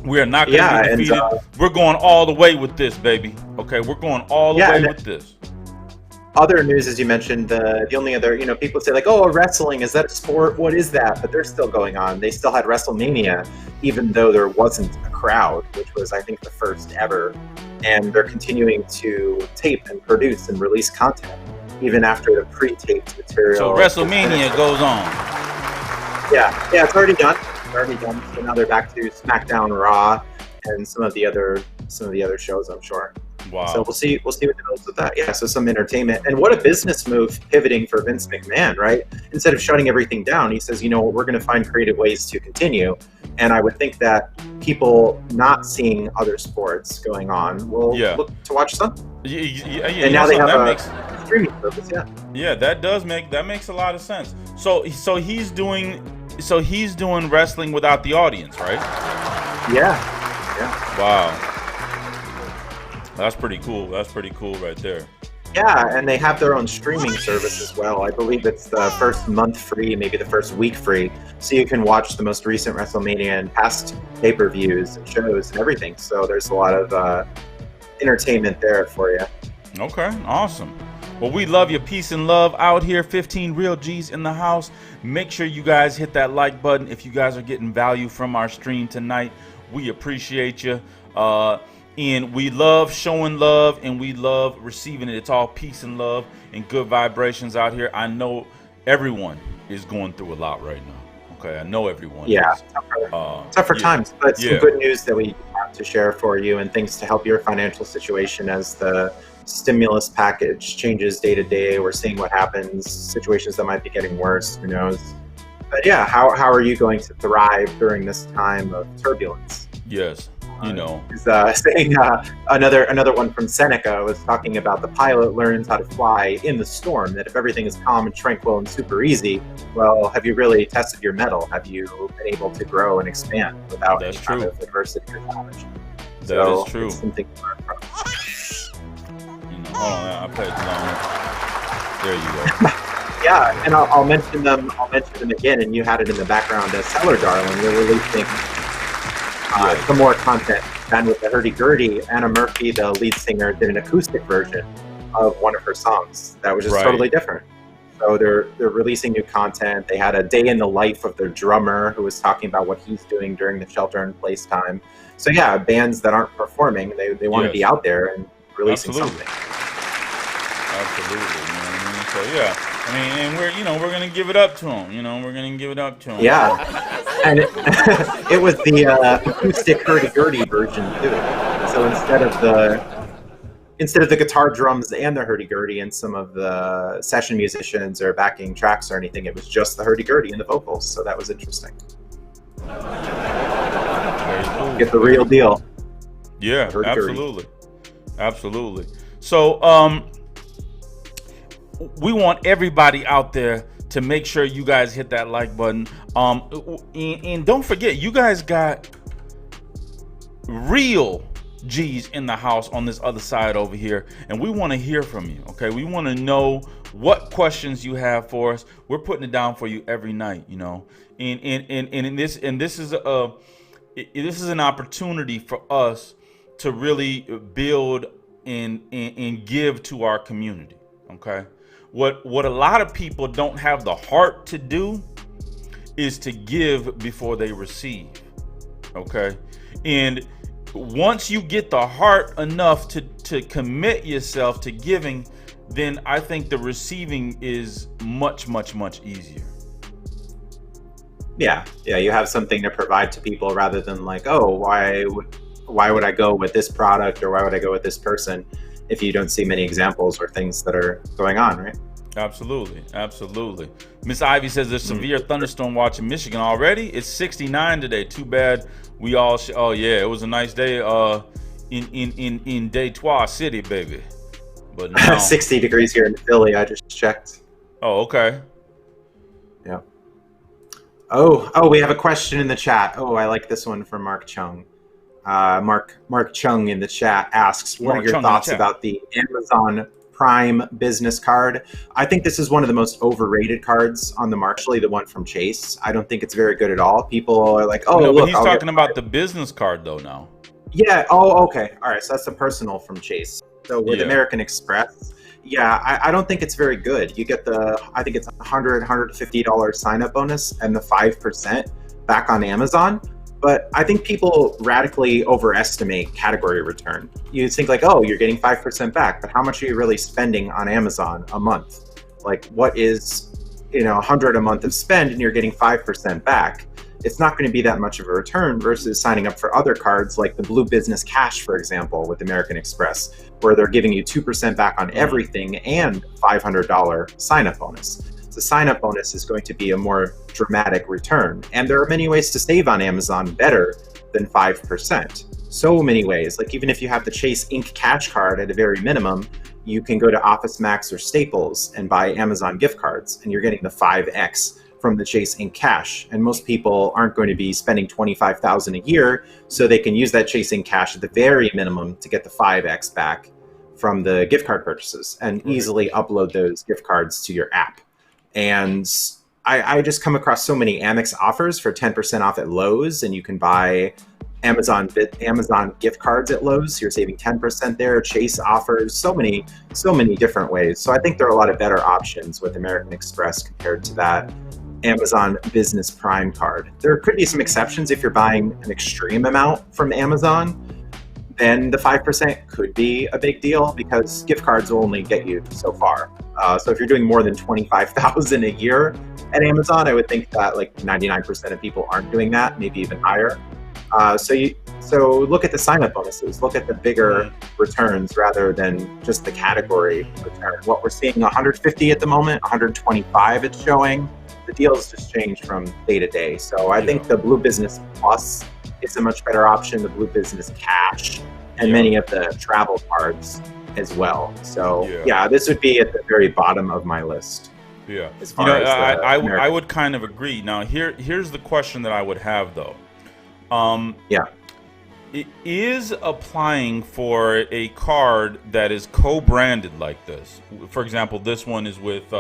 We are not going to be defeated. We're going all the way with this, baby. Okay, we're going all the way with this. Other news, as you mentioned, the only other, people say like, oh, wrestling, is that a sport? What is that? But they're still going on. They still had WrestleMania, even though there wasn't a crowd, which was, I think, the first ever. And they're continuing to tape and produce and release content, even after the pre-taped material. So WrestleMania goes on. Yeah, it's already done. So now they're back to SmackDown, Raw, and some of the other shows, I'm sure. Wow. So we'll see what develops with that. Yeah, so some entertainment. And what a business move pivoting for Vince McMahon, right? Instead of shutting everything down, he says, we're going to find creative ways to continue. And I would think that people not seeing other sports going on will look to watch some. Yeah, and now they have a streaming service, Yeah, that makes a lot of sense. So he's doing wrestling without the audience, right? Yeah. Wow. That's pretty cool. That's pretty cool right there. Yeah, and they have their own streaming service as well. I believe it's the first month free, maybe the first week free. So you can watch the most recent WrestleMania and past pay-per-views and shows and everything. So there's a lot of entertainment there for you. Okay, awesome. Well, we love you. Peace and love out here. 15 Real G's in the house. Make sure you guys hit that like button if you guys are getting value from our stream tonight. We appreciate you. And we love showing love and we love receiving it. It's all peace and love and good vibrations out here. I know everyone is going through a lot right now. Okay, I know everyone is. Tougher times, but some good news that we have to share for you and things to help your financial situation as the stimulus package changes day to day. We're seeing what happens, situations that might be getting worse, who knows. But yeah, how are you going to thrive during this time of turbulence? Yes. Saying another one from Seneca was talking about the pilot learns how to fly in the storm, that if everything is calm and tranquil and super easy, well, have you really tested your mettle? Have you been able to grow and expand without any kind of adversity or challenge? That is true. It's something to learn from. Hold on, I played it long. There you go. Yeah, and I'll mention them again, and you had it in the background as Cellar Darling. We're releasing some more content. And with the Hurdy Gurdy, Anna Murphy, the lead singer, did an acoustic version of one of her songs that was just totally different. So they're releasing new content. They had a day in the life of their drummer who was talking about what he's doing during the shelter-in-place time. So yeah, bands that aren't performing, they want to be out there and releasing something. Absolutely. You know what I mean? So yeah. I mean, and we're gonna give it up to them. We're gonna give it up to them. Yeah, and it was the acoustic hurdy-gurdy version too. So instead of the guitar, drums, and the hurdy-gurdy, and some of the session musicians or backing tracks or anything, it was just the hurdy-gurdy and the vocals. So that was interesting. Very cool. Get the real deal. Yeah, absolutely. So we want everybody out there to make sure you guys hit that like button. And don't forget, you guys got real G's in the house on this other side over here, and we want to hear from you. Okay, we want to know what questions you have for us. We're putting it down for you every night, you know. And this is an opportunity for us to really build and give to our community. Okay, what a lot of people don't have the heart to do is to give before they receive. Okay, and once you get the heart enough to commit yourself to giving, then I think the receiving is much easier. Yeah, you have something to provide to people rather than like, oh, why would I go with this product or why would I go with this person if you don't see many examples or things that are going on, right? Absolutely. Miss Ivy says there's severe thunderstorm watch in Michigan already. It's 69 today. Too bad we all. Oh yeah, it was a nice day. In Detroit City, baby. But now 60 degrees here in Philly. I just checked. Oh, okay. Yeah. Oh, we have a question in the chat. Oh, I like this one from Mark Chung. Mark Chung in the chat asks, what are your thoughts about the Amazon Prime business card? I think this is one of the most overrated cards on the market, actually the one from Chase. I don't think it's very good at all. People are like, oh, no, look. But he's talking about the business card though now. Yeah. Oh, okay. All right. So that's the personal from Chase. So with American Express, I don't think it's very good. You get I think it's $150 sign-up bonus and the 5% back on Amazon. But I think people radically overestimate category return. You think like, oh, you're getting 5% back, but how much are you really spending on Amazon a month? Like, what is, $100 a month of spend and you're getting 5% back? It's not going to be that much of a return versus signing up for other cards like the Blue Business Cash, for example, with American Express, where they're giving you 2% back on everything and $500 sign-up bonus. The sign-up bonus is going to be a more dramatic return. And there are many ways to save on Amazon better than 5%. So many ways. Like even if you have the Chase Ink Cash card at a very minimum, you can go to Office Max or Staples and buy Amazon gift cards, and you're getting the 5X from the Chase Ink Cash. And most people aren't going to be spending $25,000 a year, so they can use that Chase Ink Cash at the very minimum to get the 5X back from the gift card purchases and easily upload those gift cards to your app. And I just come across so many Amex offers for 10% off at Lowe's, and you can buy Amazon gift cards at Lowe's. You're saving 10% there. Chase offers so many different ways. So I think there are a lot of better options with American Express compared to that Amazon Business Prime card. There could be some exceptions if you're buying an extreme amount from Amazon. Then the 5% could be a big deal because gift cards will only get you so far. So if you're doing more than $25,000 a year at Amazon, I would think that like 99% of people aren't doing that, maybe even higher. So look at the sign-up bonuses, look at the bigger returns rather than just the category return. What we're seeing 150 at the moment, 125 it's showing. The deals just change from day to day. So I think the Blue Business Plus is a much better option, the Blue Business Cash, and many of the travel cards as well. So this would be at the very bottom of my list. Yeah, as far as I would kind of agree. Now here's the question that I would have though. It is applying for a card that is co-branded like this. For example, this one is with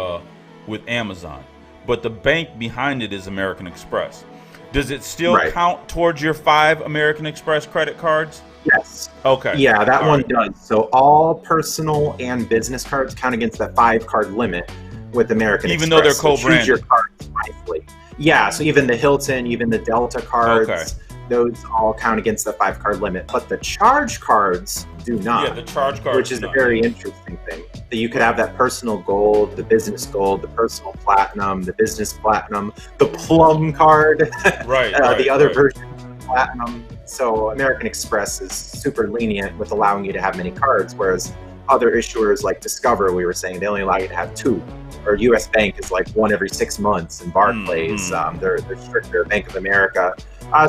Amazon, but the bank behind it is American Express. Does it still count towards your 5 American Express credit cards? Yes. Okay. Yeah, that one does. So all personal and business cards count against that 5 card limit with American Express. Even though they're co-branded. Choose your cards wisely. Yeah, so even the Hilton, even the Delta cards, those all count against the 5 card limit. But the charge cards do not. Yeah, the charge cards which is a very interesting thing. That you could have that personal gold, the business gold, the personal platinum, the business platinum, the plum card, the other version of platinum. So American Express is super lenient with allowing you to have many cards, whereas other issuers like Discover, we were saying, they only allow you to have 2. Or US Bank is like 1 every 6 months, and Barclays, they're stricter. Bank of America.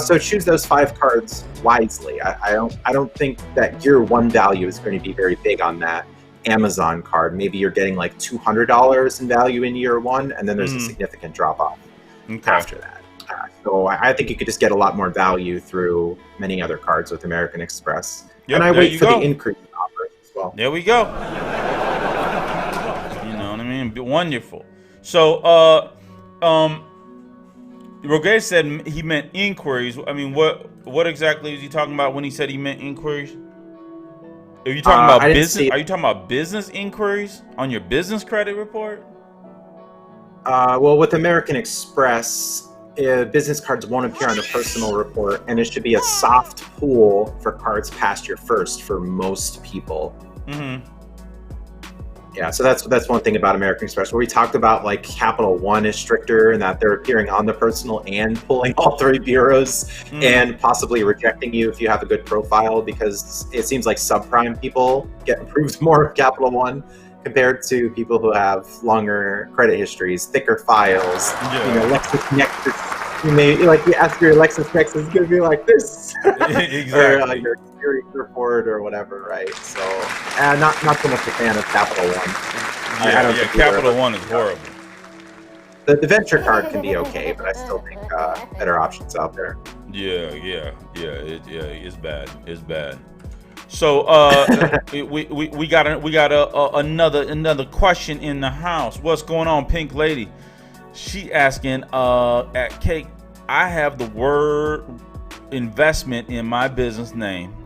So choose those 5 cards wisely. I don't think that year 1 value is going to be very big on that Amazon card. Maybe you're getting like $200 in value in year 1, and then there's a significant drop off after that. So I think you could just get a lot more value through many other cards with American Express. Yep, and I there wait you for go. the increase in offers as well. There we go. You know what I mean? Wonderful. So, Roger said he meant inquiries. I mean, what exactly is he talking about when he said he meant inquiries? Are you talking about business? Are you talking about business inquiries on your business credit report? Well, with American Express, business cards won't appear on the personal report, and it should be a soft pull for cards past your first for most people. Mm-hmm. Yeah, so that's one thing about American Express, where we talked about like Capital One is stricter and that they're appearing on the personal and pulling all three bureaus and possibly rejecting you if you have a good profile, because it seems like subprime people get approved more of Capital One compared to people who have longer credit histories, thicker files. Yeah. You know, LexisNexis, you ask your LexisNexis, it's gonna be like this. Exactly. Or your experience report or whatever, right? So, not so much a fan of Capital One. I don't think Capital One is horrible. The venture card can be okay, but I still think better options out there. It's bad. It's bad. So we got another question in the house. What's going on, Pink Lady? She asking at Cake, I have the word investment in my business name.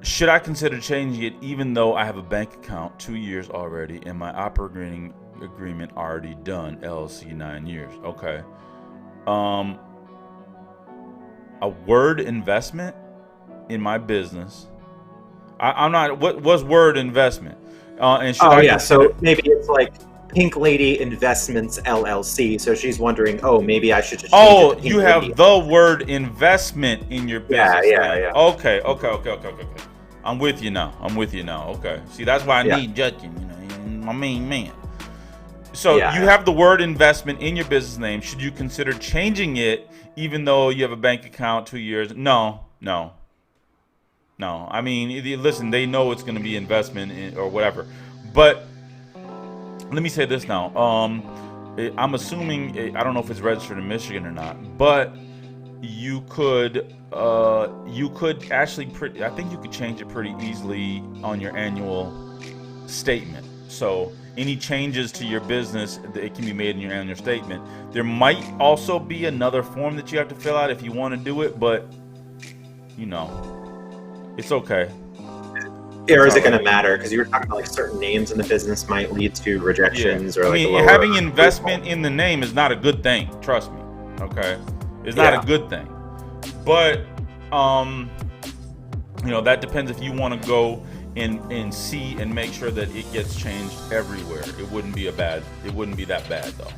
Should I consider changing it even though I have a bank account 2 years already and my operating agreement already done, LLC 9 years? Okay. A word investment in my business. I'm not. What was word investment? And should I consider, so maybe it's like Pink Lady Investments LLC. So she's wondering, maybe I should just change it to Pink you have Lady. the word investment in your business. Yeah. Okay. I'm with you now. Okay. See, that's why I need Justin. My main man. So you have the word investment in your business name. Should you consider changing it, even though you have a bank account 2 years? No. I mean, listen, they know it's going to be investment or whatever. But let me say this now. I'm assuming, I don't know if it's registered in Michigan or not, but you could actually, I think you could change it pretty easily on your annual statement. So any changes to your business, it can be made in your annual statement. There might also be another form that you have to fill out if you want to do it, but it's okay. Or is it going to matter? Because you were talking about like certain names in the business might lead to rejections or like having investment in the name is not a good thing. Trust me. Okay, it's not a good thing. But that depends if you want to go and see and make sure that it gets changed everywhere. It wouldn't be that bad though.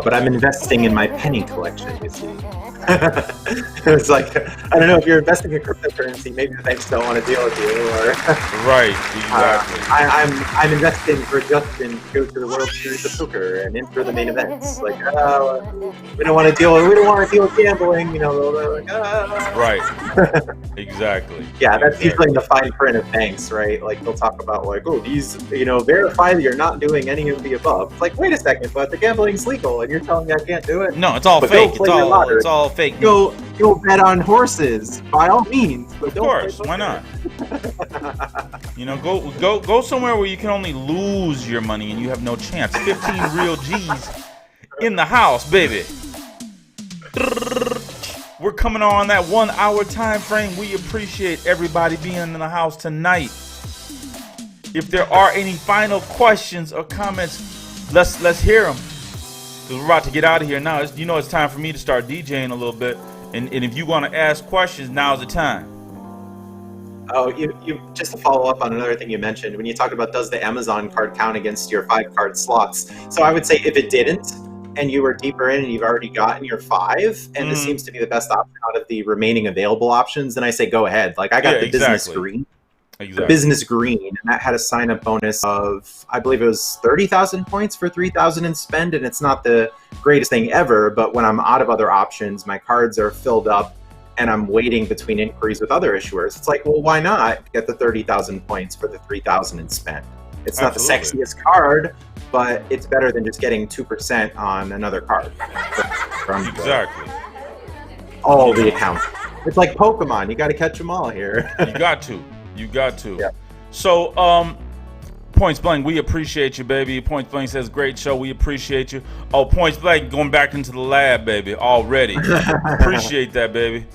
But I'm investing in my penny collection, you see. It's like, I don't know, if you're investing in cryptocurrency, maybe the banks don't want to deal with you. Or right, exactly. I'm investing for Justin to go to the World Series of Poker and enter the main events. Like, we don't want to deal with gambling. They're like, Right. Exactly. Yeah, that's usually in the fine print of banks, right? Like they'll talk about like, these, verify that you're not doing any of the above. It's like, wait a second, but the gambling's legal, and you're telling me I can't do it? No, it's all fake. It's all fake. Go bet on horses, by all means. But of course, why not? Go somewhere where you can only lose your money and you have no chance. 15 real G's in the house, baby. We're coming on that 1 hour time frame. We appreciate everybody being in the house tonight. If there are any final questions or comments, let's hear them. We're about to get out of here now. It's time for me to start DJing a little bit. And if you want to ask questions, now's the time. You just to follow up on another thing you mentioned, when you talked about does the Amazon card count against your 5-card slots? So I would say if it didn't, and you were deeper in and you've already gotten your 5, and this seems to be the best option out of the remaining available options, then I say go ahead. Like I got the business green. Exactly. The business green, and that had a sign-up bonus of, I believe it was 30,000 points for 3,000 in spend, and it's not the greatest thing ever, but when I'm out of other options, my cards are filled up, and I'm waiting between inquiries with other issuers, it's like, well, why not get the 30,000 points for the 3,000 in spend? It's not the sexiest card, but it's better than just getting 2% on another card. From exactly. all the accounts. It's like Pokemon. You got to catch them all here. You got to. Yeah. So, Points Blank, we appreciate you, baby. Points Blank says, great show. We appreciate you. Oh, Points Blank going back into the lab, baby, already. Appreciate that, baby.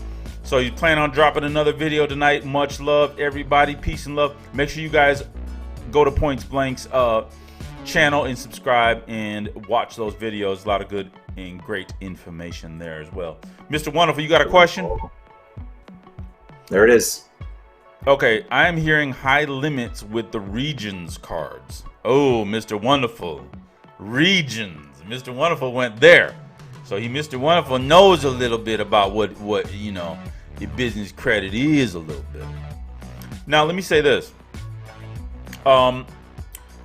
So you plan on dropping another video tonight. Much love, everybody. Peace and love. Make sure you guys go to Points Blank's channel and subscribe and watch those videos. A lot of good and great information there as well. Mr. Wonderful, you got a question? There it is. Okay, I am hearing high limits with the Regions cards. Oh, Mr. Wonderful. Regions. Mr. Wonderful went there. So Mr. Wonderful knows a little bit about what you know, your business credit is a little bit. Now, let me say this.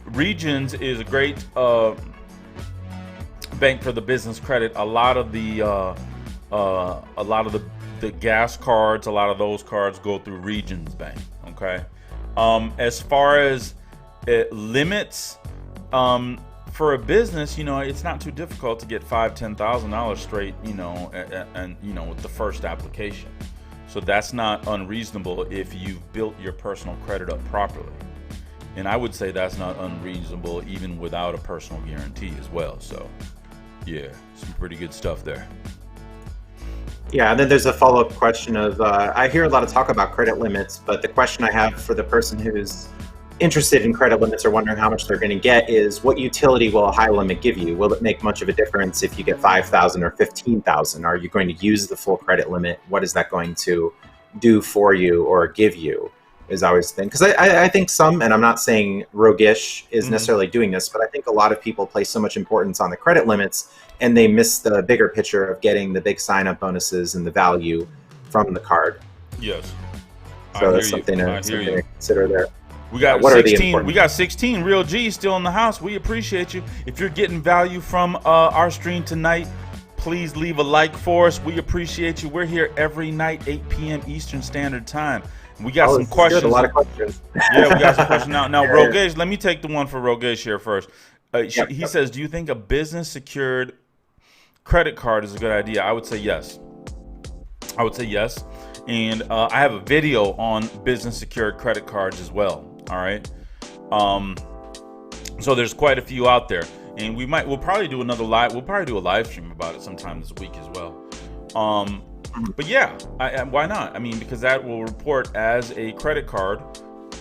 Regions is a great bank for the business credit. A lot of the gas cards, a lot of those cards go through Regions Bank. Okay. As far as limits, for a business, you know, it's not too difficult to get $5,000-$10,000 straight, you know, and you know, with the first application. So that's not unreasonable if you've built your personal credit up properly. And I would say that's not unreasonable even without a personal guarantee as well. So yeah, some pretty good stuff there. Yeah, and then there's a follow-up question of, I hear a lot of talk about credit limits, but the question I have for the person who's interested in credit limits or wondering how much they're going to get is, what utility will a high limit give you? Will it make much of a difference if you get $5,000 or $15,000? Are you going to use the full credit limit? What is that going to do for you or give you? Is always the thing. Because I think some, and I'm not saying Roguish is necessarily doing this, but I think a lot of people place so much importance on the credit limits and they miss the bigger picture of getting the big sign-up bonuses and the value from the card. Yes. So that's something to consider there. We got 16 real G's still in the house. We appreciate you. If you're getting value from our stream tonight, please leave a like for us. We appreciate you. We're here every night, 8 p.m. Eastern Standard Time. We got some questions. A lot of questions. Yeah, we got some questions. Now, Rogesh, let me take the one for Rogesh here first. He says, do you think a business secured credit card is a good idea? I would say yes. And I have a video on business secured credit cards as well. All right. So there's quite a few out there, and we'll probably do another live. We'll probably do a live stream about it sometime this week as well. But yeah, why not? I mean, because that will report as a credit card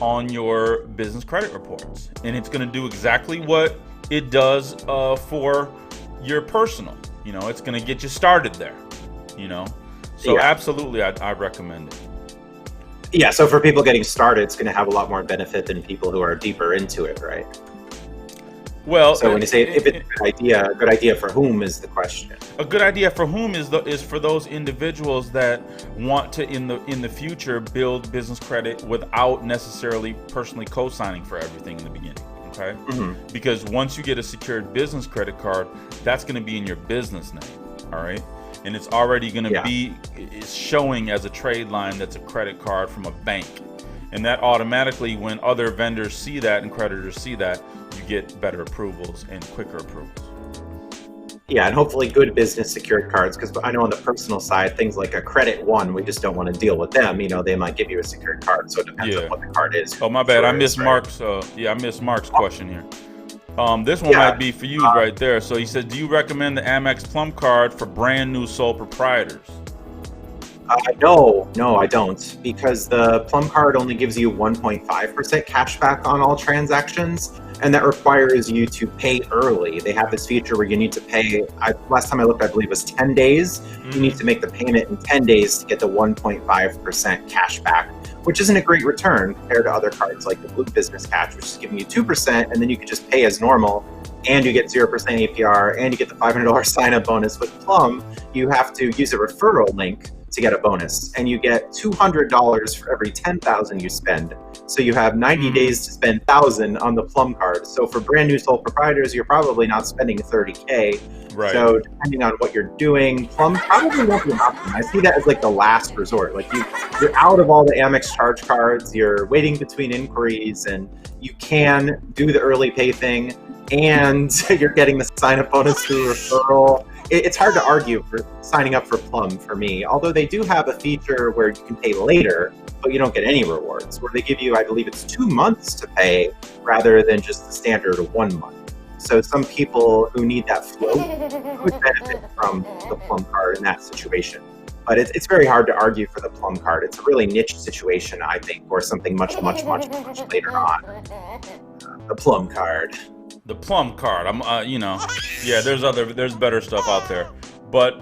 on your business credit reports, and it's going to do exactly what it does for your personal. You know, it's going to get you started there. You know, so yeah. Absolutely, I recommend it. Yeah, so for people getting started, it's going to have a lot more benefit than people who are deeper into it, right? Well, so when you say if it's a good idea for whom is the question. A good idea for whom is for those individuals that want to in the future build business credit without necessarily personally co-signing for everything in the beginning. Okay, because once you get a secured business credit card, that's going to be in your business name. All right. And it's already going to be showing as a trade line that's a credit card from a bank. And that automatically, when other vendors see that and creditors see that, you get better approvals and quicker approvals. Yeah, and hopefully good business secured cards, because I know on the personal side, things like a Credit One, we just don't want to deal with them. You know, they might give you a secured card, so it depends on what the card is. Oh, my bad. I missed Mark's. I missed Mark's question here. This one might be for you right there. So he said, do you recommend the Amex Plum card for brand new sole proprietors? No, I don't, because the Plum card only gives you 1.5% cash back on all transactions, and that requires you to pay early. They have this feature where you need to pay, last time I looked, I believe it was 10 days. You need to make the payment in 10 days to get the 1.5% cash back, which isn't a great return compared to other cards like the Blue Business Cash, which is giving you 2%, and then you can just pay as normal, and you get 0% APR, and you get the $500 sign-up bonus. With Plum, you have to use a referral link to get a bonus, and you get $200 for every $10,000 you spend. So you have 90 days to spend $1,000 on the Plum card. So for brand new sole proprietors, you're probably not spending $30K. Right. So depending on what you're doing, Plum probably won't be an option. I see that as like the last resort. Like you're out of all the Amex charge cards, you're waiting between inquiries, and you can do the early pay thing, and you're getting the sign-up bonus through referral. it's hard to argue for signing up for Plum for me, although they do have a feature where you can pay later, but you don't get any rewards, where they give you, I believe it's 2 months to pay rather than just the standard 1 month. So some people who need that flow would benefit from the Plum card in that situation. But it's very hard to argue for the Plum card. It's a really niche situation, I think, or something much later on. The Plum card. The Plum card. There's better stuff out there. But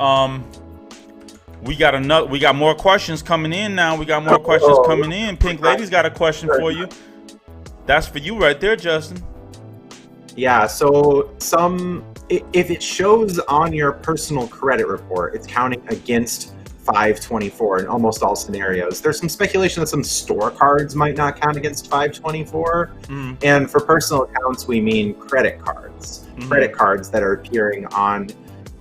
we got more questions coming in now. Pink Lady's got a question for you. That's for you right there, Justin. Yeah, so if it shows on your personal credit report, it's counting against 524 in almost all scenarios. There's some speculation that some store cards might not count against 524. And for personal accounts, we mean credit cards. Credit cards that are appearing on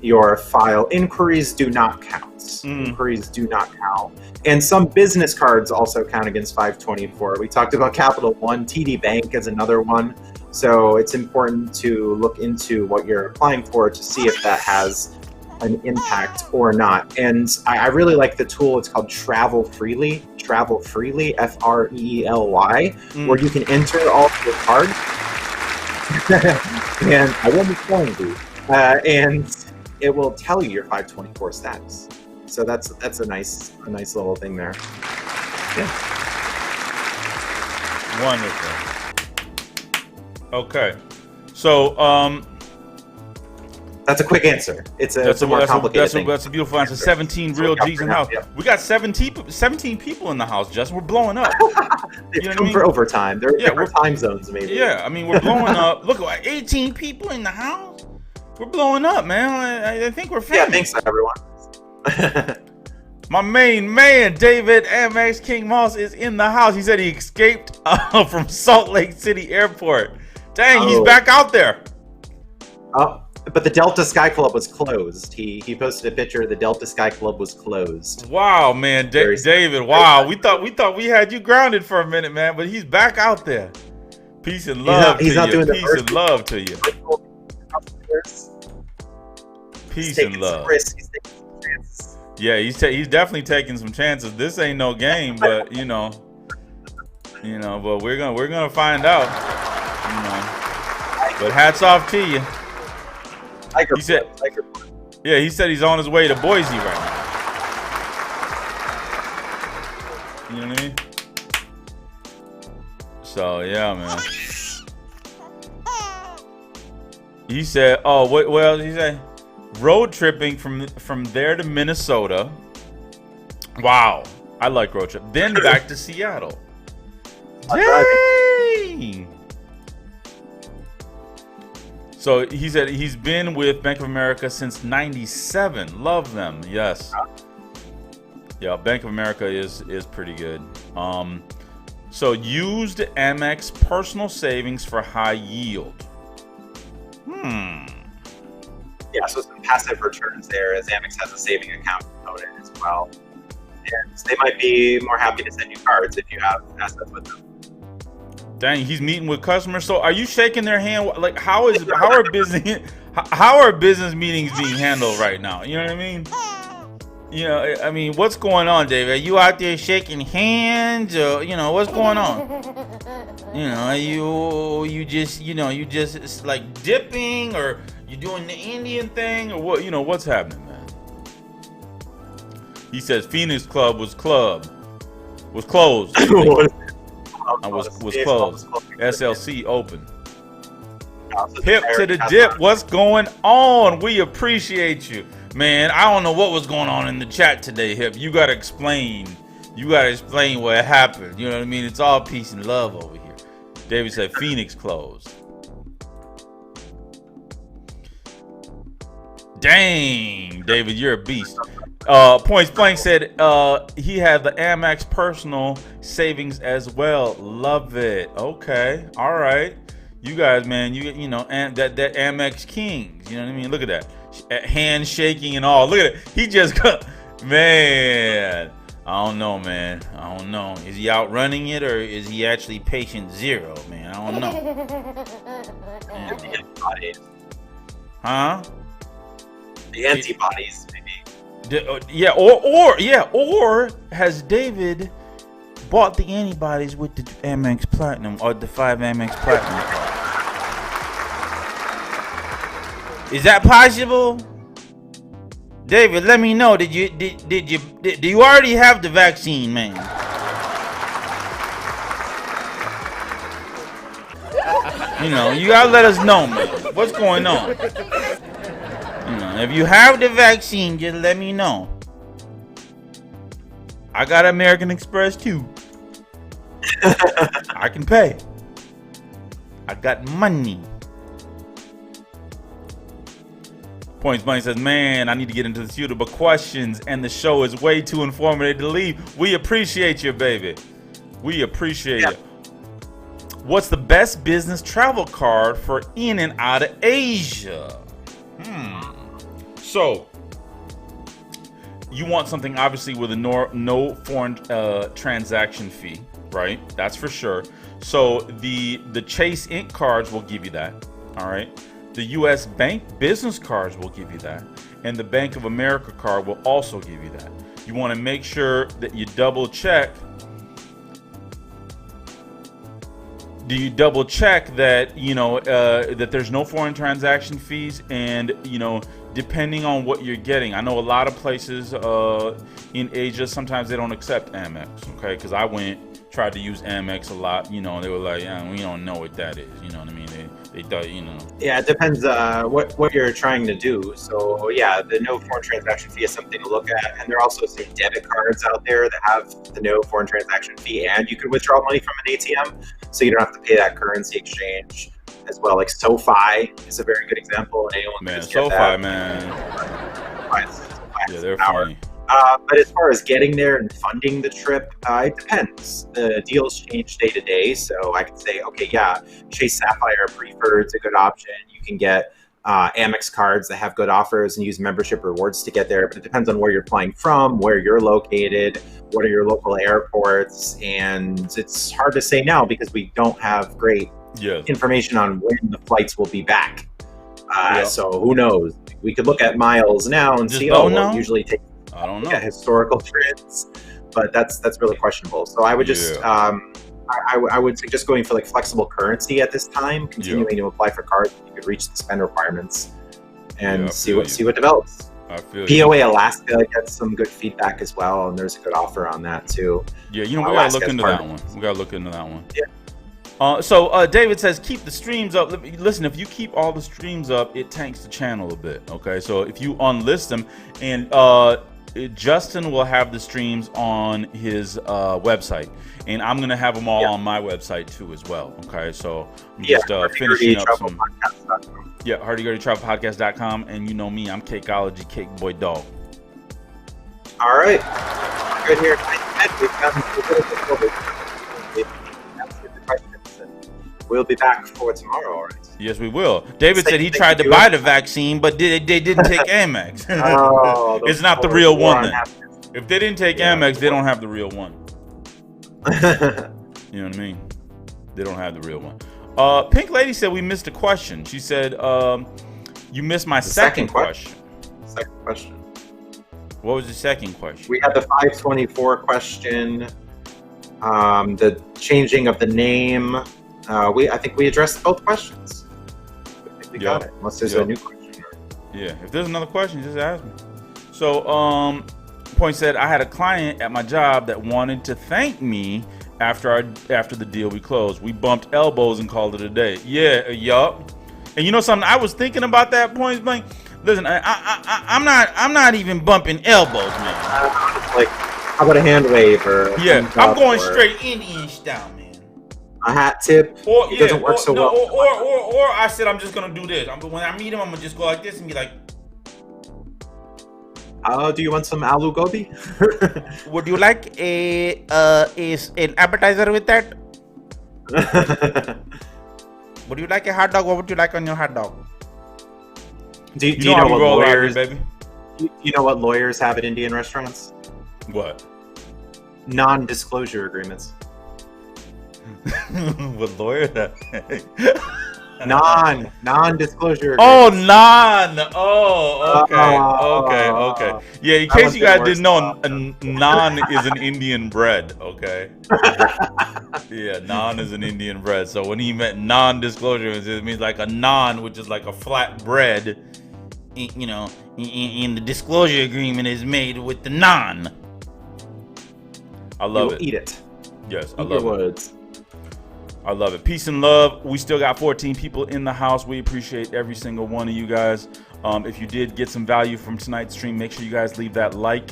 your file. Inquiries do not count. Inquiries do not count. And some business cards also count against 524. We talked about Capital One. TD Bank is another one. So it's important to look into what you're applying for to see if that has an impact or not. And I really like the tool. It's called Travel Freely, Freely, where you can enter all of your cards. And I won't be telling you. And it will tell you your 524 status. So that's a nice little thing there. Yeah. Wonderful. Okay. So that's a quick answer. It's a more complicated thing. That's a beautiful answer. 17 real G's in the house. Yeah. We got 17 people in the house, Justin. We're blowing up. You know what I mean? For overtime. There are different time zones, maybe. Yeah, I mean, we're blowing up. Look, 18 people in the house. We're blowing up, man. I think we're famous. Yeah, thanks, everyone. My main man, David Amex King Moss, is in the house. He said he escaped from Salt Lake City Airport. Dang, he's back out there. Oh, but the Delta Sky Club was closed. He posted a picture. The Delta Sky Club was closed. Wow, man, David. Wow, we thought we had you grounded for a minute, man. But he's back out there. Peace and love to you. Peace and love to you. Peace and love. Yeah, he's definitely taking some chances. This ain't no game, but but we're gonna find out. But hats off to you. He said he's on his way to Boise right now. You know what I mean? So yeah, man. He said, what else did he say? Road tripping from there to Minnesota. Wow, I like road trip. Then back to Seattle. Dang. So he said he's been with Bank of America since '97. Love them. Yes. Yeah, Bank of America is pretty good. So used Amex personal savings for high yield. Yeah, so some passive returns there, as Amex has a saving account component as well. And they might be more happy to send you cards if you have assets with them. Dang, he's meeting with customers. So are you shaking their hand? Like, how are business meetings being handled right now? You know what I mean? I mean, what's going on, David? Are you out there shaking hands, or what's going on? Are you just like dipping, or you doing the Indian thing, or what? What's happening, man? He says Phoenix Club was closed. was closed. SLC open. Hip to the dip. What's going on? We appreciate you, man. I don't know what was going on in the chat today, Hip. You gotta explain. What happened. You know what I mean? It's all peace and love over here. David said Phoenix closed. Dang, David, you're a beast. Points Blank said he had the Amex personal savings as well. Love it. Okay, all right. You guys, man, and that Amex Kings. You know what I mean? Look at that, handshaking and all. Look at it. He just got, man. I don't know, man. I don't know. Is he outrunning it, or is he actually patient zero, man? I don't know. Huh? The antibodies, maybe. Or has David bought the antibodies with the Amex Platinum or the 5 Amex Platinum card? Is that possible? David, let me know. Did you already have the vaccine, man? You know, you gotta let us know, man. What's going on? You know, if you have the vaccine, just let me know. I got American Express too. I can pay. I got money. Points Money says, man, I need to get into the suitable questions, and the show is way too informative to leave. We appreciate you, baby. We appreciate you. What's the best business travel card for in and out of Asia? So, you want something obviously with a no foreign transaction fee, right? That's for sure. So the Chase Inc. cards will give you that. All right. The U.S. Bank business cards will give you that, and the Bank of America card will also give you that. You want to make sure that you double check. Do you double check that that there's no foreign transaction fees, and depending on what you're getting. I know a lot of places in Asia sometimes they don't accept Amex. Okay, because I tried to use Amex a lot. They were like, yeah, we don't know what that is. You know what I mean? They thought, Yeah, it depends what you're trying to do. So yeah, the no foreign transaction fee is something to look at, and there are also some debit cards out there that have the no foreign transaction fee, and you can withdraw money from an ATM, so you don't have to pay that currency exchange as well. Like SoFi is a very good example. And anyone man, can SoFi, that. man. Yeah, they're funny. But as far as getting there and funding the trip, it depends. The deals change day to day. So I can say, okay, yeah, Chase Sapphire Preferred is a good option. You can get Amex cards that have good offers and use membership rewards to get there. But it depends on where you're flying from, where you're located, what are your local airports. And it's hard to say now because we don't have great information on when the flights will be back. So who knows? We could look at miles now and see, it usually takes I don't know. Historical trends, but that's really questionable. So I would just I would suggest going for like flexible currency at this time, continuing to apply for cards. You could reach the spend requirements and see what develops. I feel POA Alaska gets some good feedback as well, and there's a good offer on that too. Yeah, we gotta look into that one. We gotta look into that one. Yeah. So David says, keep the streams up. Listen, if you keep all the streams up, it tanks the channel a bit. Okay, so if you unlist them, and Justin will have the streams on his website, and I'm gonna have them all on my website too as well. Okay, so I'm just finishing up some. Hurdy Gurdy Travel Podcast.com, and you know me, I'm Cakeology, Cake Boy Dog. All right, good here. We'll be back for tomorrow, all right? Yes, we will. David said he tried to buy the vaccine, but they didn't take Amex. It's not the real one then. If they didn't take Amex, they don't have the real one. You know what I mean? They don't have the real one. Pink Lady said we missed a question. She said, you missed my second question. Second question. What was the second question? We had the 524 question, the changing of the name. I think we addressed both questions. I think we got it. Unless there's a new question. Yeah, if there's another question, just ask me. So, Point said, I had a client at my job that wanted to thank me after the deal we closed. We bumped elbows and called it a day. Yeah, yup. And you know something? I was thinking about that, Point Blank. Listen, I'm not even bumping elbows, man. Like, how about a hand wave or? Yeah, I'm going straight in style, man. A hat tip. It doesn't work so well. Or I said I'm just gonna do this. When I meet him, I'm gonna just go like this and be like, do you want some aloo gobi? Would you like is an appetizer with that? Would you like a hot dog? What would you like on your hot dog? Do you know what lawyers, baby? You know what lawyers have at Indian restaurants? What? Non-disclosure agreements. What lawyer that? Non-disclosure. Oh, agreements. Okay. Yeah, in case you guys didn't know, naan is an Indian bread, okay? Yeah, naan is an Indian bread. So when he meant non-disclosure, it means like a naan, which is like a flat bread. You know, in the disclosure agreement is made with the naan. I love it. Eat it. Yes, I Eat your love it. words. I love it. Peace and love. We still got 14 people in the house. We appreciate every single one of you guys. If you did get some value from tonight's stream, make sure you guys leave that like.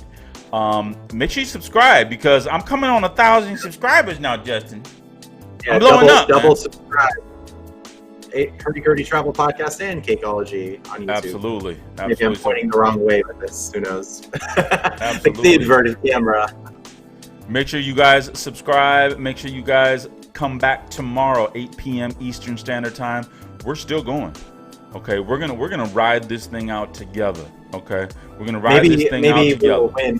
Make sure you subscribe because I'm coming on 1,000 subscribers now, Justin. Yeah, I'm blowing up. Double subscribe. Hurdy Gurdy Travel Podcast and Cakeology on YouTube. Absolutely. Maybe I'm pointing the wrong way with this. Who knows? Absolutely. The inverted camera. Make sure you guys subscribe. Make sure you guys come back tomorrow, 8 p.m. Eastern Standard Time. We're still going. Okay, we're gonna ride this thing out together. Okay, we're gonna ride this thing out together. Maybe we'll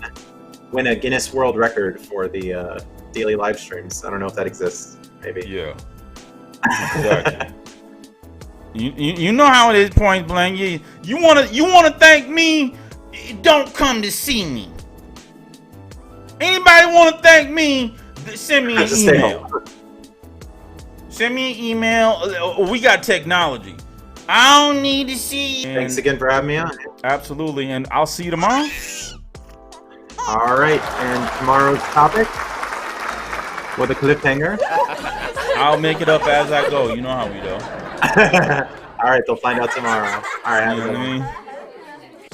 win a Guinness World Record for the daily live streams. I don't know if that exists. Maybe. Yeah. Exactly. You know how it is, point blank. You wanna thank me? Don't come to see me. Anybody wanna thank me? Send me an email. Send me an email. We got technology. I don't need to see you. Thanks again for having me on. Absolutely, and I'll see you tomorrow. All right, and tomorrow's topic with a cliffhanger. I'll make it up as I go. You know how we do. All right, they'll find out tomorrow. All right, you know what I mean?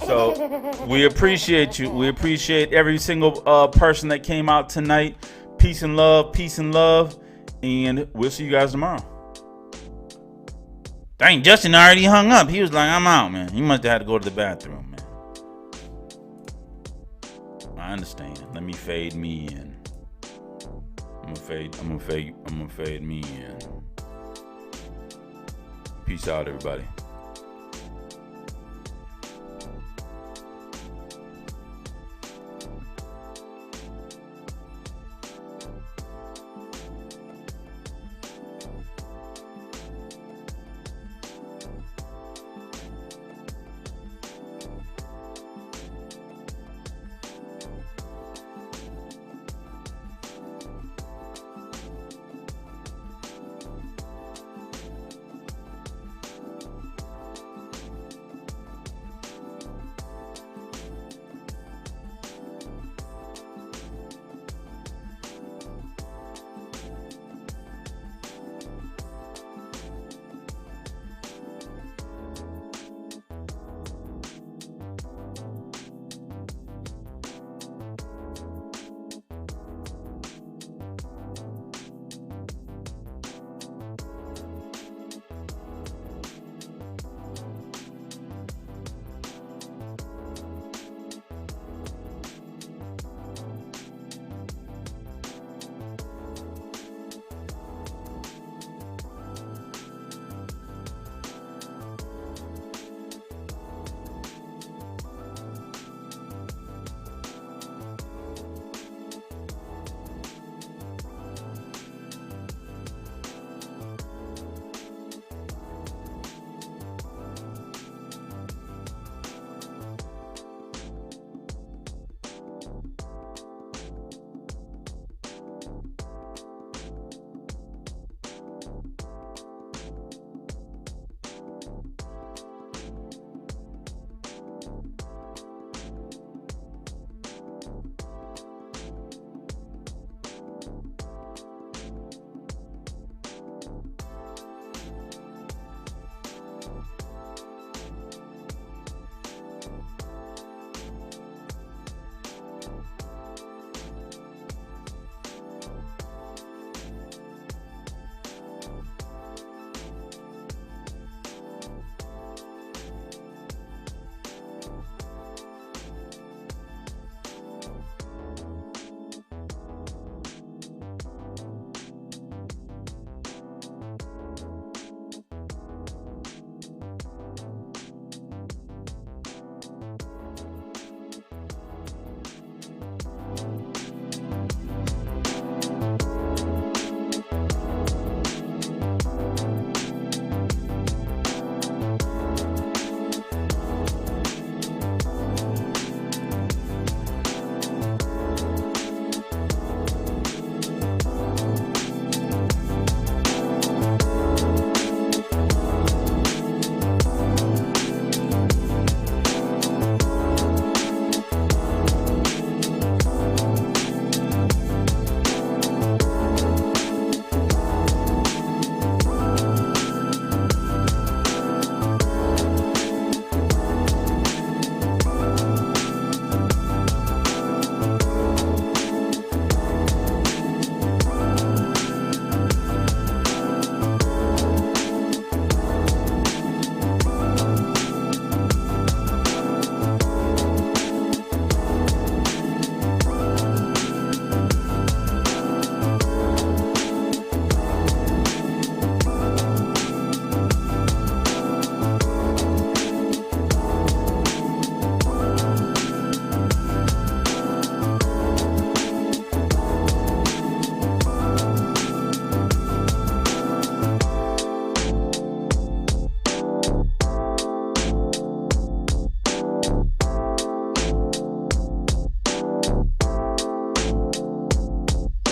So we appreciate you. We appreciate every single person that came out tonight. Peace and love, and we'll see you guys tomorrow. Dang, Justin already hung up. He was like, "I'm out, man." He must have had to go to the bathroom, man. I understand. Let me fade me in. I'm gonna fade me in. Peace out, everybody.